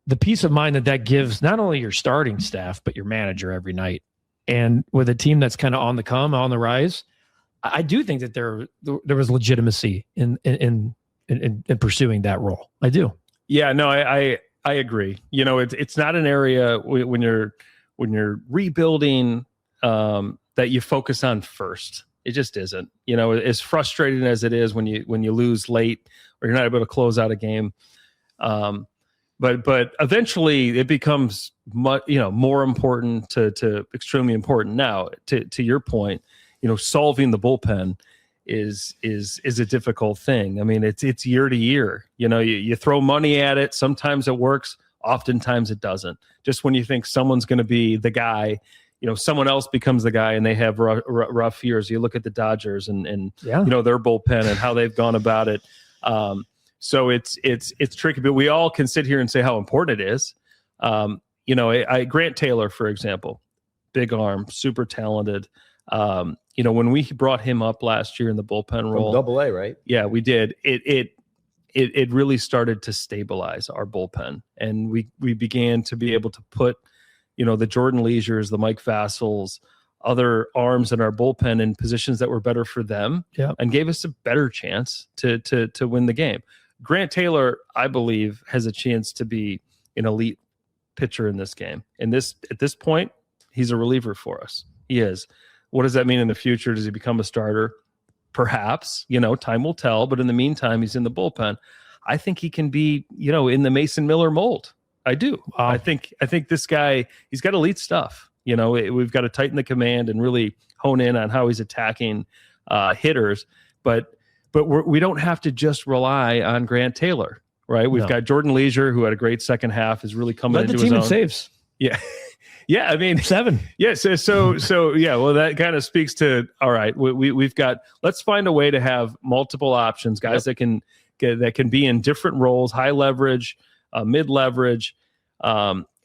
the peace of mind that gives not only your starting staff but your manager every night. And with a team that's kind of on the rise, I do think that there was legitimacy in pursuing that role. I do. Yeah, no, I agree. It's not an area when you're rebuilding that you focus on first. It just isn't. As frustrating as it is when you lose late or you're not able to close out a game. But eventually it becomes more important to extremely important. Now, to your point, solving the bullpen is a difficult thing. I mean, it's year to year. You throw money at it. Sometimes it works. Oftentimes it doesn't. Just when you think someone's going to be the guy, someone else becomes the guy, and they have rough years. You look at the Dodgers and their bullpen and how they've gone about it. So it's tricky, but we all can sit here and say how important it is. Grant Taylor, for example, big arm, super talented. When we brought him up last year in the bullpen role, from AA, right? Yeah, we did. It really started to stabilize our bullpen, and we began to be able to put, the Jordan Leisures, the Mike Vassals, other arms in our bullpen in positions that were better for them, and gave us a better chance to win the game. Grant Taylor, I believe, has a chance to be an elite pitcher in this game. And at this point, he's a reliever for us. He is. What does that mean in the future? Does he become a starter? Perhaps. Time will tell. But in the meantime, he's in the bullpen. I think he can be, in the Mason Miller mold. I do. Wow. I think this guy, he's got elite stuff. We've got to tighten the command and really hone in on how he's attacking hitters. But we don't have to just rely on Grant Taylor, right? We've got Jordan Leisure, who had a great second half, is really coming into his own. Led the team in saves. Yeah. Yeah, I mean 7. Yes, yeah, so yeah. Well, that kind of speaks to all right. We've got. Let's find a way to have multiple options, guys that can be in different roles, high leverage, mid leverage.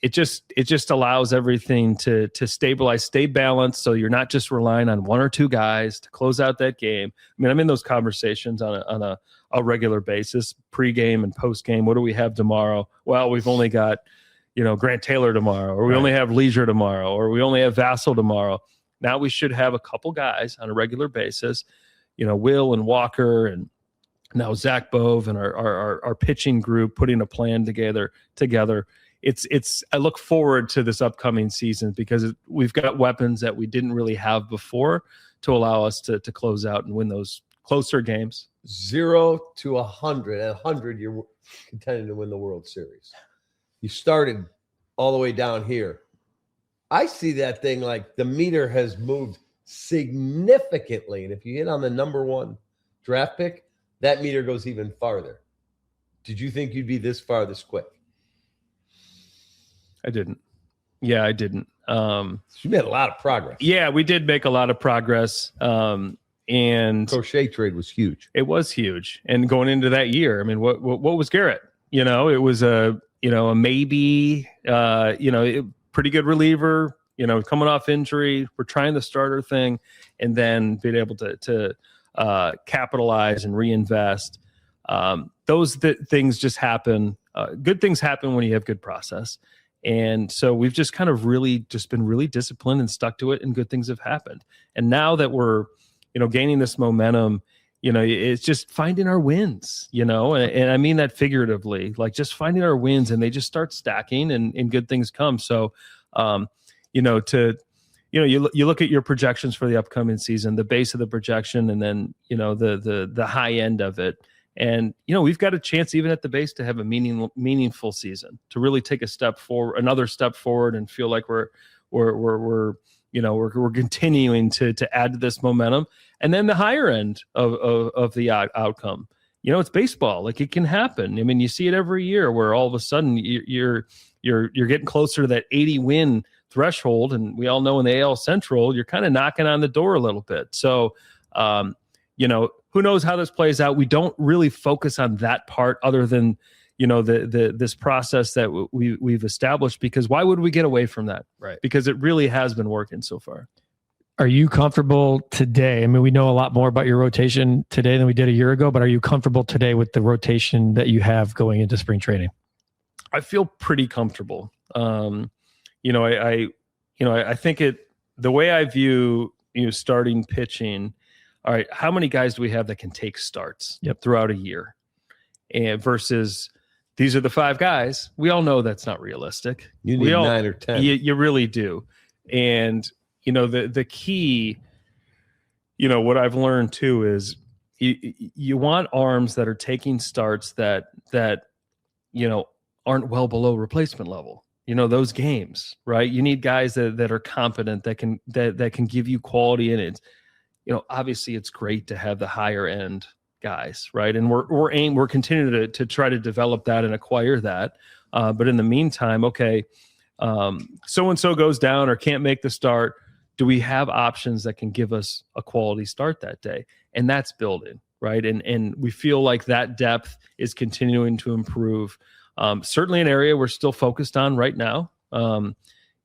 It just allows everything to stabilize, stay balanced, so you're not just relying on one or two guys to close out that game. I mean, I'm in those conversations on a regular basis, pregame and postgame. What do we have tomorrow? Well, we've only got Grant Taylor tomorrow, or we only have Leisure tomorrow, or we only have Vassal tomorrow. Now we should have a couple guys on a regular basis, Will and Walker, and now Zach Bove and our pitching group putting a plan together. I look forward to this upcoming season because we've got weapons that we didn't really have before to allow us to close out and win those closer games. 0 to 100. At 100, you're contending to win the World Series. You started all the way down here. I see that thing like the meter has moved significantly. And if you hit on the number 1 draft pick, that meter goes even farther. Did you think you'd be this far this quick? I didn't. Yeah, I didn't. You made a lot of progress. Yeah, we did make a lot of progress. And Crochet trade was huge. It was huge. And going into that year, I mean, what was Garrett? It was a maybe, pretty good reliever, coming off injury. We're trying the starter thing, and then being able to capitalize and reinvest. Those things just happen. Good things happen when you have good process. And so we've just kind of really just been really disciplined and stuck to it, and good things have happened. And now that we're, gaining this momentum, it's just finding our wins, and I mean that figuratively, like just finding our wins, and they just start stacking and good things come. So, you look at your projections for the upcoming season, the base of the projection, and then, the high end of it. And, we've got a chance even at the base to have a meaningful season, to really take another step forward and feel like we're continuing to add to this momentum. And then the higher end of the outcome, it's baseball. Like, it can happen. I mean, you see it every year where all of a sudden you're getting closer to that 80 win threshold, and we all know in the AL Central, you're kind of knocking on the door a little bit. So, who knows how this plays out? We don't really focus on that part other than, this process that we've established, because why would we get away from that? Right. Because it really has been working so far. Are you comfortable today? I mean, we know a lot more about your rotation today than we did a year ago, but are you comfortable today with the rotation that you have going into spring training? I feel pretty comfortable. I think the way I view, starting pitching, all right, how many guys do we have that can take starts throughout a year? And versus these are the 5 guys. We all know that's not realistic. You need 9 or 10. You really do. And, the key, what I've learned too is you want arms that are taking starts that aren't well below replacement level. Those games, right? You need guys that are competent, that can give you quality in it. Obviously it's great to have the higher end guys, right? And we're continuing to try to develop that and acquire that. But in the meantime, okay, so-and-so goes down or can't make the start. Do we have options that can give us a quality start that day? And that's building, right? And we feel like that depth is continuing to improve. Certainly an area we're still focused on right now.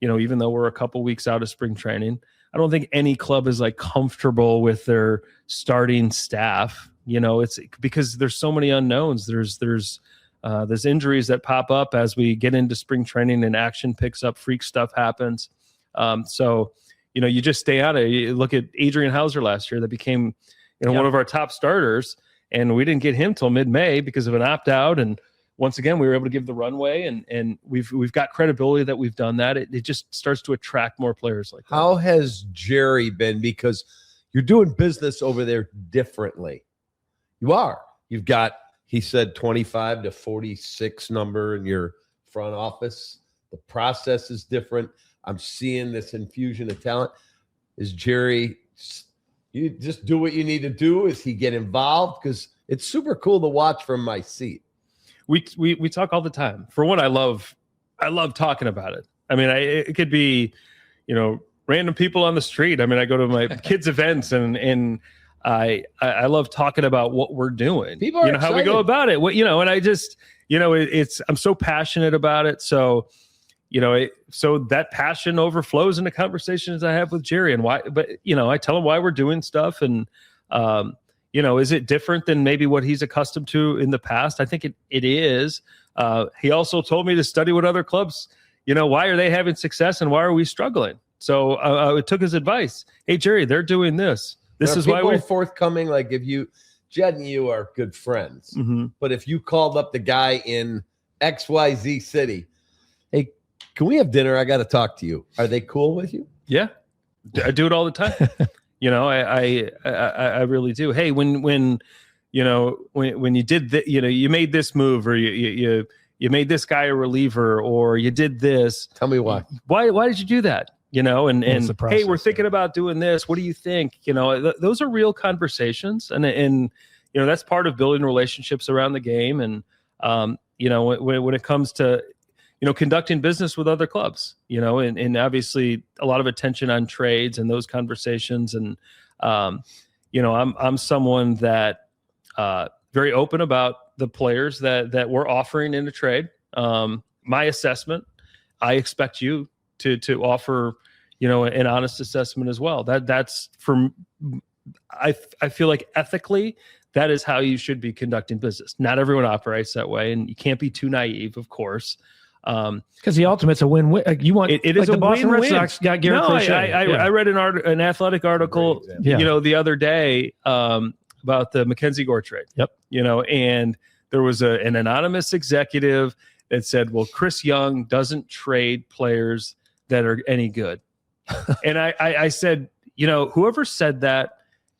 Even though we're a couple weeks out of spring training, I don't think any club is like comfortable with their starting staff. It's because there's so many unknowns. There's injuries that pop up as we get into spring training and action picks up, freak stuff happens. So you just stay on it. You look at Adrian Hauser last year that became one of our top starters, and we didn't get him till mid-May because of an opt-out. And once again, we were able to give the runway, and we've got credibility that we've done that. It just starts to attract more players like that. How has Jerry been? Because you're doing business over there differently. You are. You've got, he said, 25 to 46 number in your front office. The process is different. I'm seeing this infusion of talent. Is Jerry, you just do what you need to do? Is he get involved? Because it's super cool to watch from my seat. We talk all the time. For one, I love talking about it. I mean, it could be, random people on the street. I mean, I go to my kids' events and I love talking about what we're doing. People are how we go about it. And I just, I'm so passionate about it. So, so that passion overflows into conversations I have with Jerry and why. But I tell him why we're doing stuff and. Is it different than maybe what he's accustomed to in the past? I think it is. He also told me to study what other clubs, why are they having success and why are we struggling? So I took his advice. Hey, Jerry, they're doing this. This is why we're forthcoming. Like if Jed and you are good friends, but if you called up the guy in XYZ city, hey, can we have dinner? I got to talk to you. Are they cool with you? Yeah, I do it all the time. I really do. Hey, when you did that, you made this move or you made this guy a reliever or you did this. Tell me why. Why did you do that? And process, hey, we're thinking about doing this. What do you think? Those are real conversations and that's part of building relationships around the game. And, when it comes to, conducting business with other clubs, and obviously a lot of attention on trades and those conversations. And, I'm someone that very open about the players that we're offering in a trade. My assessment, I expect you to offer, an honest assessment as well. That's from, I feel like ethically, that is how you should be conducting business. Not everyone operates that way, and you can't be too naive, of course. Because the ultimate's a win-win. You want it is like a the Boston Red win-win. Sox got Garrett Crochet. I read an athletic article, the other day about the Mackenzie Gore trade. Yep. And there was an anonymous executive that said, "Well, Chris Young doesn't trade players that are any good." And I said, whoever said that,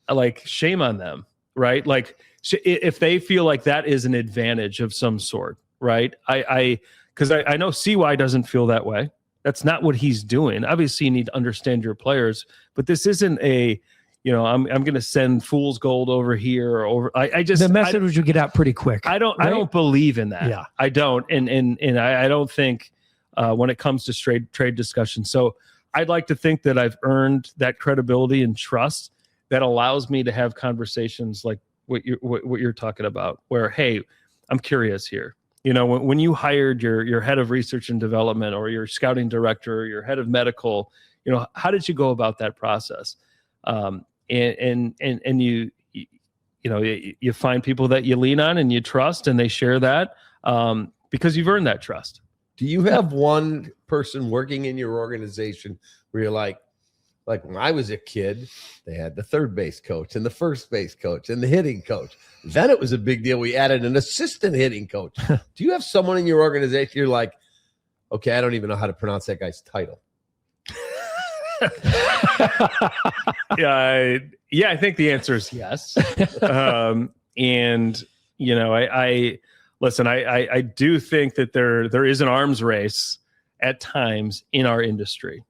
like, shame on them, right? Like, if they feel like that is an advantage of some sort, right? Because I know CY doesn't feel that way. That's not what he's doing. Obviously, you need to understand your players, but this isn't a, I'm going to send fool's gold over here or over. I just the message would get out pretty quick. I don't believe in that. Yeah, I don't, and I don't think, when it comes to trade discussions. So I'd like to think that I've earned that credibility and trust that allows me to have conversations like what you're talking about, where, hey, I'm curious here. You know, when you hired your head of research and development, or your scouting director, or your head of medical, you know, how did you go about that process? And you know, you find people that you lean on and you trust, and they share that because you've earned that trust. Do you have one person working in your organization where you're like when I was a kid, they had the third base coach and the first base coach and the hitting coach. Then it was a big deal. We added an assistant hitting coach. Do you have someone in your organization you're like, okay, I don't even know how to pronounce that guy's title? Yeah, I think the answer is yes. And you know, I listen. I do think that there is an arms race at times in our industry.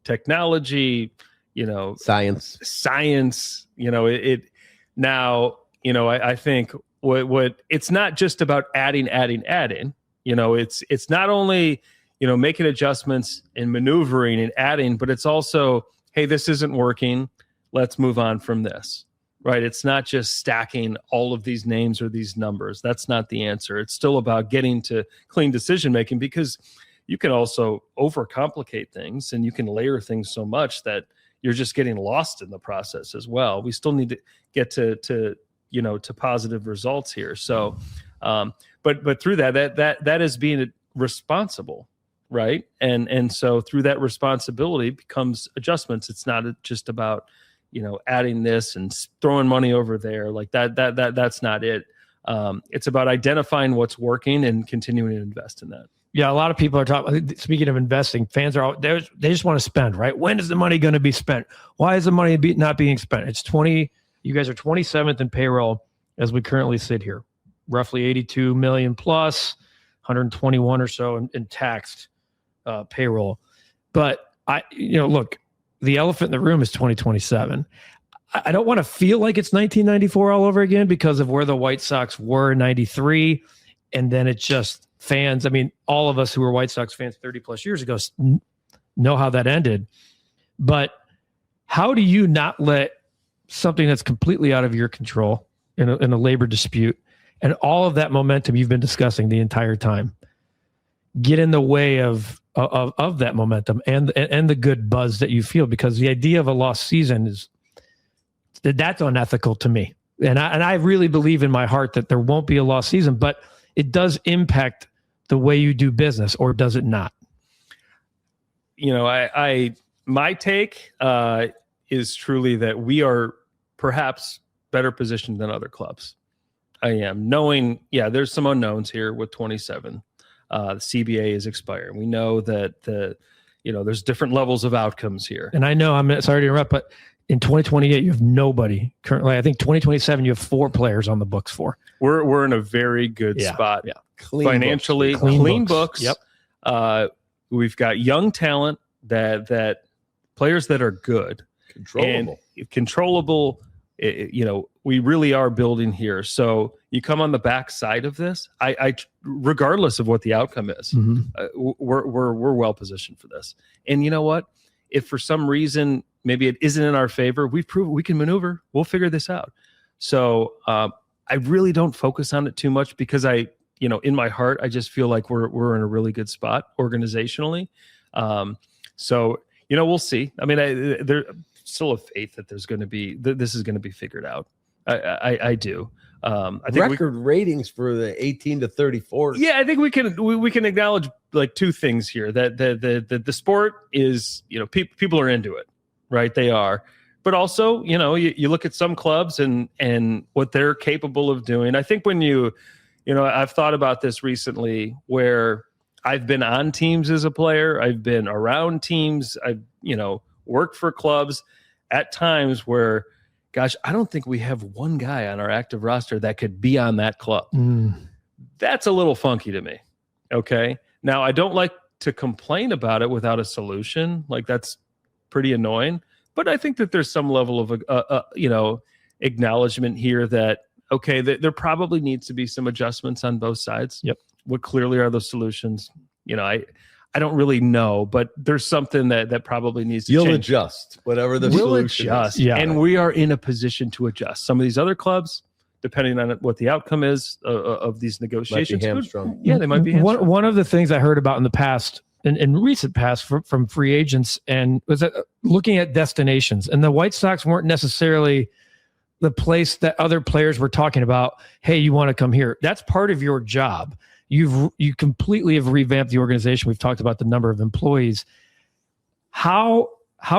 Technology, you know, science. You know, it now. You know, I think what it's not just about adding. You know, it's not only, you know, making adjustments and maneuvering and adding, but it's also, hey, this isn't working. Let's move on from this, right? It's not just stacking all of these names or these numbers. That's not the answer. It's still about getting to clean decision-making, because you can also overcomplicate things and you can layer things so much that you're just getting lost in the process as well. We still need to get to you know, to positive results here. So, but through that is being responsible. Right. And so through that responsibility becomes adjustments. It's not just about, you know, adding this and throwing money over there like that's not it. It's about identifying what's working and continuing to invest in that. Yeah. A lot of people are talking, speaking of investing, fans are out there. They just want to spend, right? When is the money going to be spent? Why is the money not being spent? You guys are 27th in payroll as we currently sit here, roughly 82 million plus, 121 or so in taxed payroll. But look, the elephant in the room is 2027. I don't want to feel like it's 1994 all over again because of where the White Sox were in 93. And then it's just fans. I mean, all of us who were White Sox fans 30 plus years ago know how that ended. But how do you not let something that's completely out of your control in a labor dispute and all of that momentum you've been discussing the entire time get in the way of that momentum and the good buzz that you feel? Because the idea of a lost season that's unethical to me. And I really believe in my heart that there won't be a lost season, but it does impact the way you do business, or does it not? You know, my take is truly that we are perhaps better positioned than other clubs. I am knowing, there's some unknowns here with 27. The CBA is expiring. We know that there's different levels of outcomes here. And I know, I'm sorry to interrupt, but in 2028, you have nobody currently. I think 2027, you have 4 players on the books for. We're in a very good spot. Yeah. Financially, clean books. Yep. We've got young talent that players that are good. Controllable. We really are building here. So you come on the back side of this. I regardless of what the outcome is, we're well positioned for this. And you know what? If for some reason maybe it isn't in our favor, we've proven we can maneuver. We'll figure this out. So I really don't focus on it too much because in my heart, I just feel like we're in a really good spot organizationally. So we'll see. I mean, there's still a faith that this is going to be figured out. I do. I think record ratings for the 18 to 34. Yeah, I think we can acknowledge like 2 things here, that the sport is, people are into it, right? They are. But also, you look at some clubs and what they're capable of doing. I think when I've thought about this recently where I've been on teams as a player, I've been around teams, I've, worked for clubs at times where, gosh, I don't think we have one guy on our active roster that could be on that club. That's a little funky to me. Okay. Now, I don't like to complain about it without a solution. Like, that's pretty annoying. But I think that there's some level of, acknowledgement here that, okay, there probably needs to be some adjustments on both sides. Yep. What clearly are those solutions? I don't really know, but there's something that probably needs to You'll change. adjust, whatever the We'll solution adjust. is. Yeah. And we are in a position to adjust. Some of these other clubs, depending on what the outcome is of these Might be negotiations, hamstrung. yeah, they might be hamstrung. One of the things I heard about in the past, in recent past from free agents, and was looking at destinations. And the White Sox weren't necessarily the place that other players were talking about. Hey, you want to come here? That's part of your job. You completely have revamped the organization. We've talked about the number of employees. How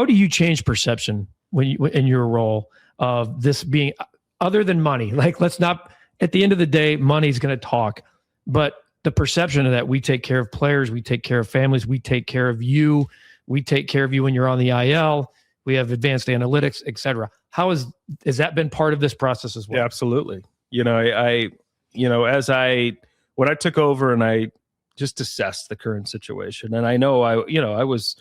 do you change perception when you, in your role of this being other than money? Like, let's not, at the end of the day, money's going to talk, but the perception of that we take care of players, we take care of families, we take care of you, we take care of you when you're on the IL, we have advanced analytics, et cetera. Has that been part of this process as well? Yeah, absolutely. When I took over and I just assessed the current situation, and I know I was,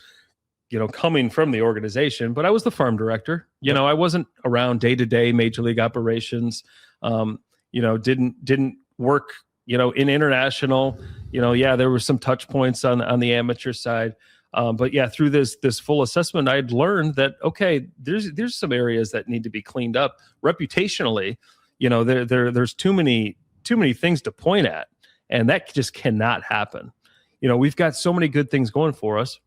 coming from the organization, but I was the farm director. I wasn't around day to day major league operations. Didn't work, in international. There were some touch points on the amateur side. But yeah, through this full assessment, I'd learned that, okay, there's some areas that need to be cleaned up reputationally. There's too many things to point at, and that just cannot happen. We've got so many good things going for us.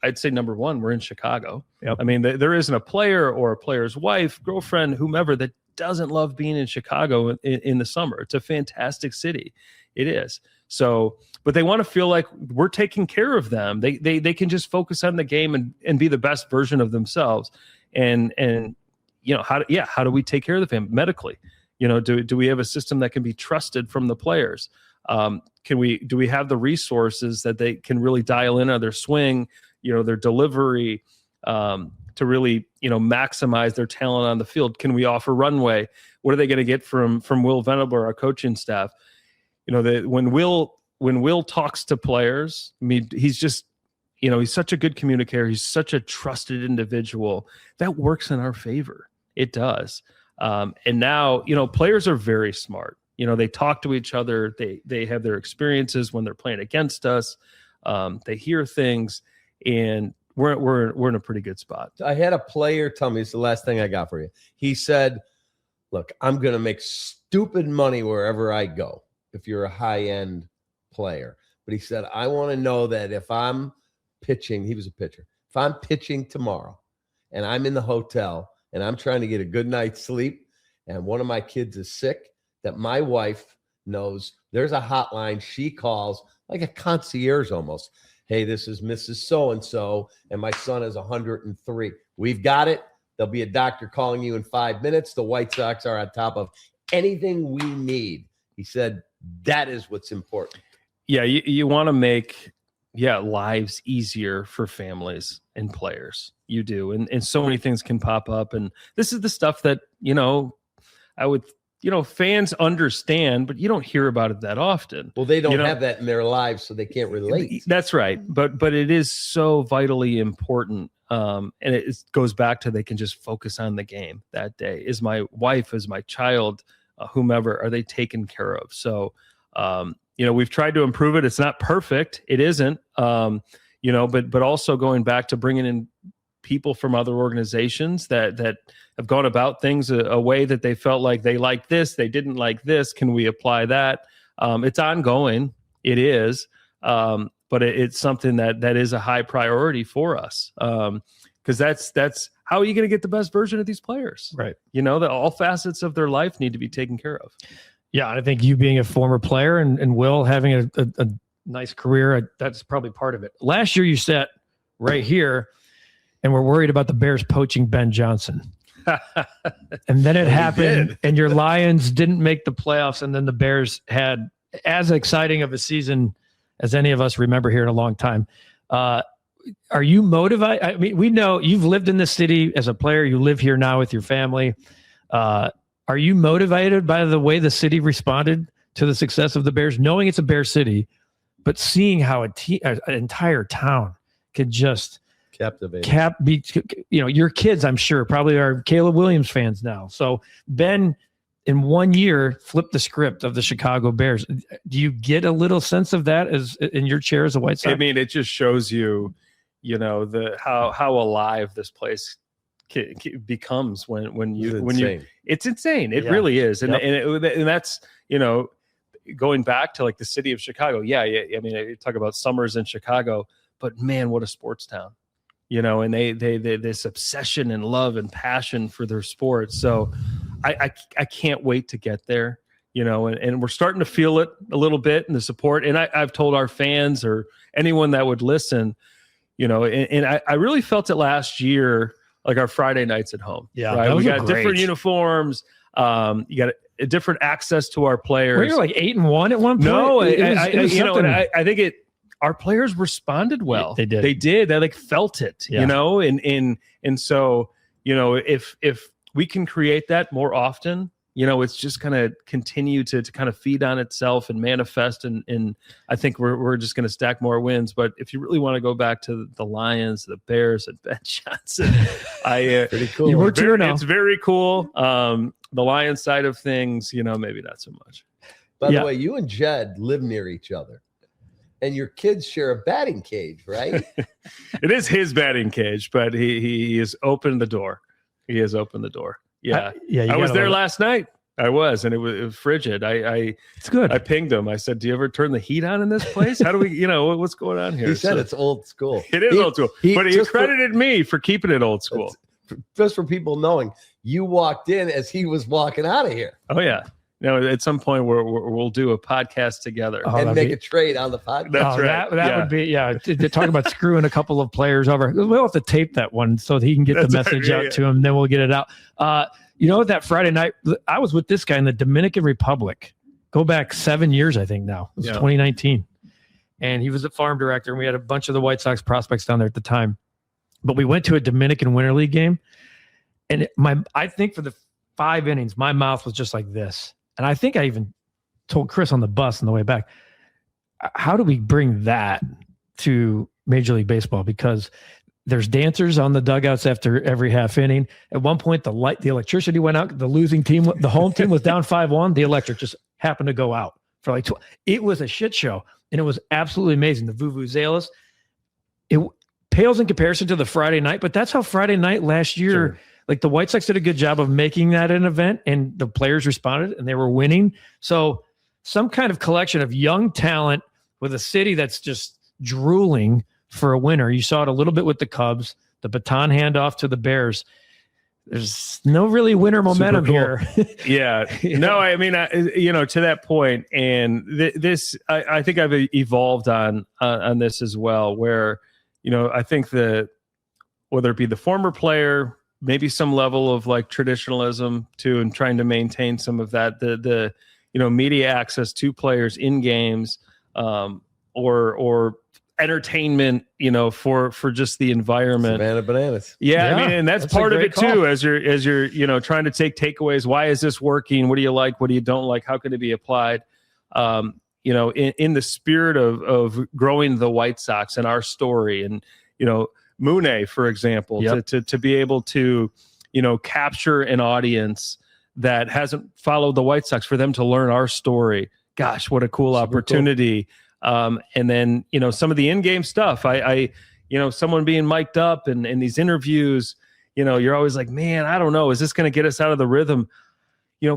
I'd say number one, we're in Chicago. Yep. I mean, there isn't a player or a player's wife, girlfriend, whomever that doesn't love being in Chicago in the summer. It's a fantastic city. It is. So, but they want to feel like we're taking care of them. They can just focus on the game and be the best version of themselves. And how do we take care of the family medically? Do we have a system that can be trusted from the players? Do we have the resources that they can really dial in on their swing, their delivery, to really, maximize their talent on the field? Can we offer runway? What are they going to get from Will Venable, our coaching staff? When Will talks to players, I mean, he's just, he's such a good communicator. He's such a trusted individual that works in our favor. It does. And now, players are very smart. They talk to each other. They have their experiences when they're playing against us. They hear things, and we're in a pretty good spot. I had a player tell me, it's the last thing I got for you. He said, look, I'm going to make stupid money wherever I go if you're a high-end player. But he said, I want to know that if I'm pitching, he was a pitcher, if I'm pitching tomorrow and I'm in the hotel and I'm trying to get a good night's sleep and one of my kids is sick, that my wife knows there's a hotline she calls, like a concierge almost. Hey, this is Mrs. So-and-so, and my son is 103. We've got it. There'll be a doctor calling you in 5 minutes. The White Sox are on top of anything we need. He said that is what's important. Yeah, you want to make lives easier for families and players. You do. And so many things can pop up. And this is the stuff that, I would fans understand, but you don't hear about it that often. Well, they don't have that in their lives, so they can't relate. That's right. But it is so vitally important. And it goes back to they can just focus on the game that day. Is my wife, is my child, whomever, are they taken care of? So, we've tried to improve it. It's not perfect. It isn't, but also going back to bringing in people from other organizations that have gone about things a way that they felt like they liked this, they didn't like this. Can we apply that? It's ongoing. It is. But it's something that is a high priority for us. Because that's how are you going to get the best version of these players? Right. That all facets of their life need to be taken care of. Yeah. I think you being a former player and Will having a nice career, that's probably part of it. Last year you sat right here and we're worried about the Bears poaching Ben Johnson. And then it happened and your Lions didn't make the playoffs. And then the Bears had as exciting of a season as any of us remember here in a long time. Are you motivated? I mean, we know you've lived in this city as a player. You live here now with your family. Are you motivated by the way the city responded to the success of the Bears, knowing it's a Bear city, but seeing how an entire town could just captivate? Your kids, I'm sure, probably are Caleb Williams fans now. So Ben in 1 year flipped the script of the Chicago Bears. Do you get a little sense of that as in your chair as a White Sox? I mean, it just shows you, how alive this place becomes when you. It's insane. It really is, and that's going back to like the city of Chicago. Yeah. I mean, you talk about summers in Chicago, but man, what a sports town. And they this obsession and love and passion for their sports. So I can't wait to get there, and we're starting to feel it a little bit in the support. And I've told our fans or anyone that would listen, and I really felt it last year, like our Friday nights at home. Yeah. Right? We got different uniforms. You got a different access to our players. Were you like 8-1 at one point? No, I think our players responded well. They did. They like felt it, and so, if we can create that more often, it's just going to continue to kind of feed on itself and manifest. And I think we're just going to stack more wins. But if you really want to go back to the Lions, the Bears, and Ben Johnson, pretty cool. You were too now. It's very cool. The Lions side of things, maybe not so much. By the way, you and Jed live near each other. And your kids share a batting cage, right? It is his batting cage, but he has opened the door. He has opened the door. Yeah. I was there last night. I was, and it was frigid. It's good. I pinged him. I said, "Do you ever turn the heat on in this place? How do we, what's going on here?" He said it's old school. It is old school, but he credited me for keeping it old school. Just for people knowing, you walked in as he was walking out of here. Oh yeah. At some point we'll do a podcast together and make a trade on the podcast. That's right. That would be, to talk about screwing a couple of players over. We'll have to tape that one so that he can get the message out to him. Then we'll get it out. That Friday night, I was with this guy in the Dominican Republic. Go back 7 years, I think now. It was 2019. And he was a farm director, and we had a bunch of the White Sox prospects down there at the time. But we went to a Dominican Winter League game. And I think for the 5 innings, my mouth was just like this. And I think I even told Chris on the bus on the way back, how do we bring that to Major League Baseball? Because there's dancers on the dugouts after every half inning. At one point, the electricity went out. The losing team, the home team was down 5-1. The electric just happened to go out for like it was a shit show. And it was absolutely amazing. The vuvuzelas, it pales in comparison to the Friday night, but that's how Friday night last year. Sure. Like the White Sox did a good job of making that an event, and the players responded and they were winning. So some kind of collection of young talent with a city that's just drooling for a winner. You saw it a little bit with the Cubs, the baton handoff to the Bears. There's no really winner momentum here. Yeah. No, I mean, to that point, and this, I think I've evolved on this as well, where, I think that whether it be the former player, maybe some level of like traditionalism too, and trying to maintain some of that, the media access to players in games, or entertainment, for just the environment. Savannah Bananas. Yeah, I mean, and that's part of it too, as you're trying to take takeaways. Why is this working? What do you like? What do you don't like? How can it be applied? In the spirit of growing the White Sox and our story, and Mune, for example, to be able to, capture an audience that hasn't followed the White Sox, for them to learn our story. Gosh, what a cool opportunity. Cool. And then, some of the in-game stuff, someone being mic'd up and these interviews, you're always like, man, I don't know. Is this going to get us out of the rhythm?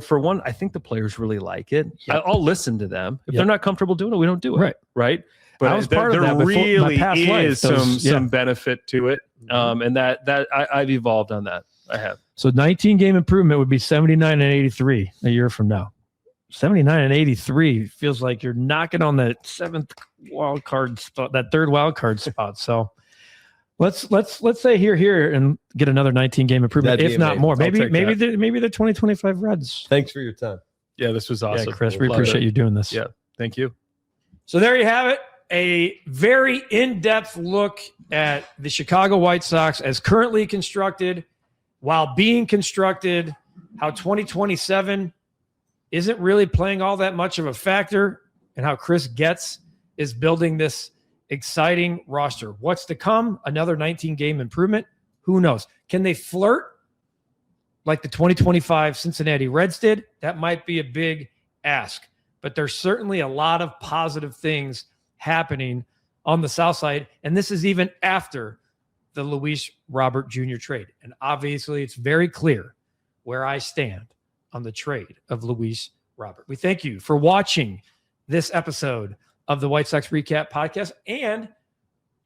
For one, I think the players really like it. Yep. I'll listen to them. If they're not comfortable doing it, we don't do it. Right. But I was part of that really is life. some benefit to it. And that I've evolved on that. I have. So 19 game improvement would be 79 and 83 a year from now. 79 and 83 feels like you're knocking on that seventh wild card spot, that third wild card spot. So let's say here and get another 19 game improvement, if not more. Maybe the 2025 Reds. Thanks for your time. Yeah, this was awesome. Yeah, Chris, we appreciate you doing this. Yeah, thank you. So there you have it. A very in-depth look at the Chicago White Sox as currently constructed, while being constructed, how 2027 isn't really playing all that much of a factor, and how Chris Getz is building this exciting roster. What's to come? Another 19-game improvement? Who knows? Can they flirt like the 2025 Cincinnati Reds did, that might be a big ask. But there's certainly a lot of positive things happening on the South Side. And this is even after the Luis Robert Jr. trade. And obviously, it's very clear where I stand on the trade of Luis Robert. We thank you for watching this episode of the White Sox Recap Podcast and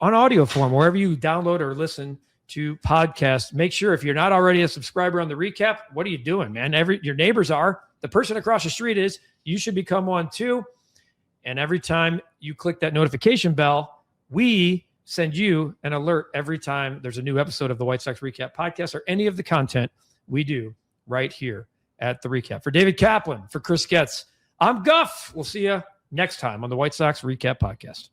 on audio form, wherever you download or listen to podcasts. Make sure if you're not already a subscriber on the recap, what are you doing, man? Your neighbors are. The person across the street is. You should become one too. And every time you click that notification bell, we send you an alert every time there's a new episode of the White Sox Recap Podcast or any of the content we do right here at the Recap. For David Kaplan, for Chris Getz, I'm Guff. We'll see you next time on the White Sox Recap Podcast.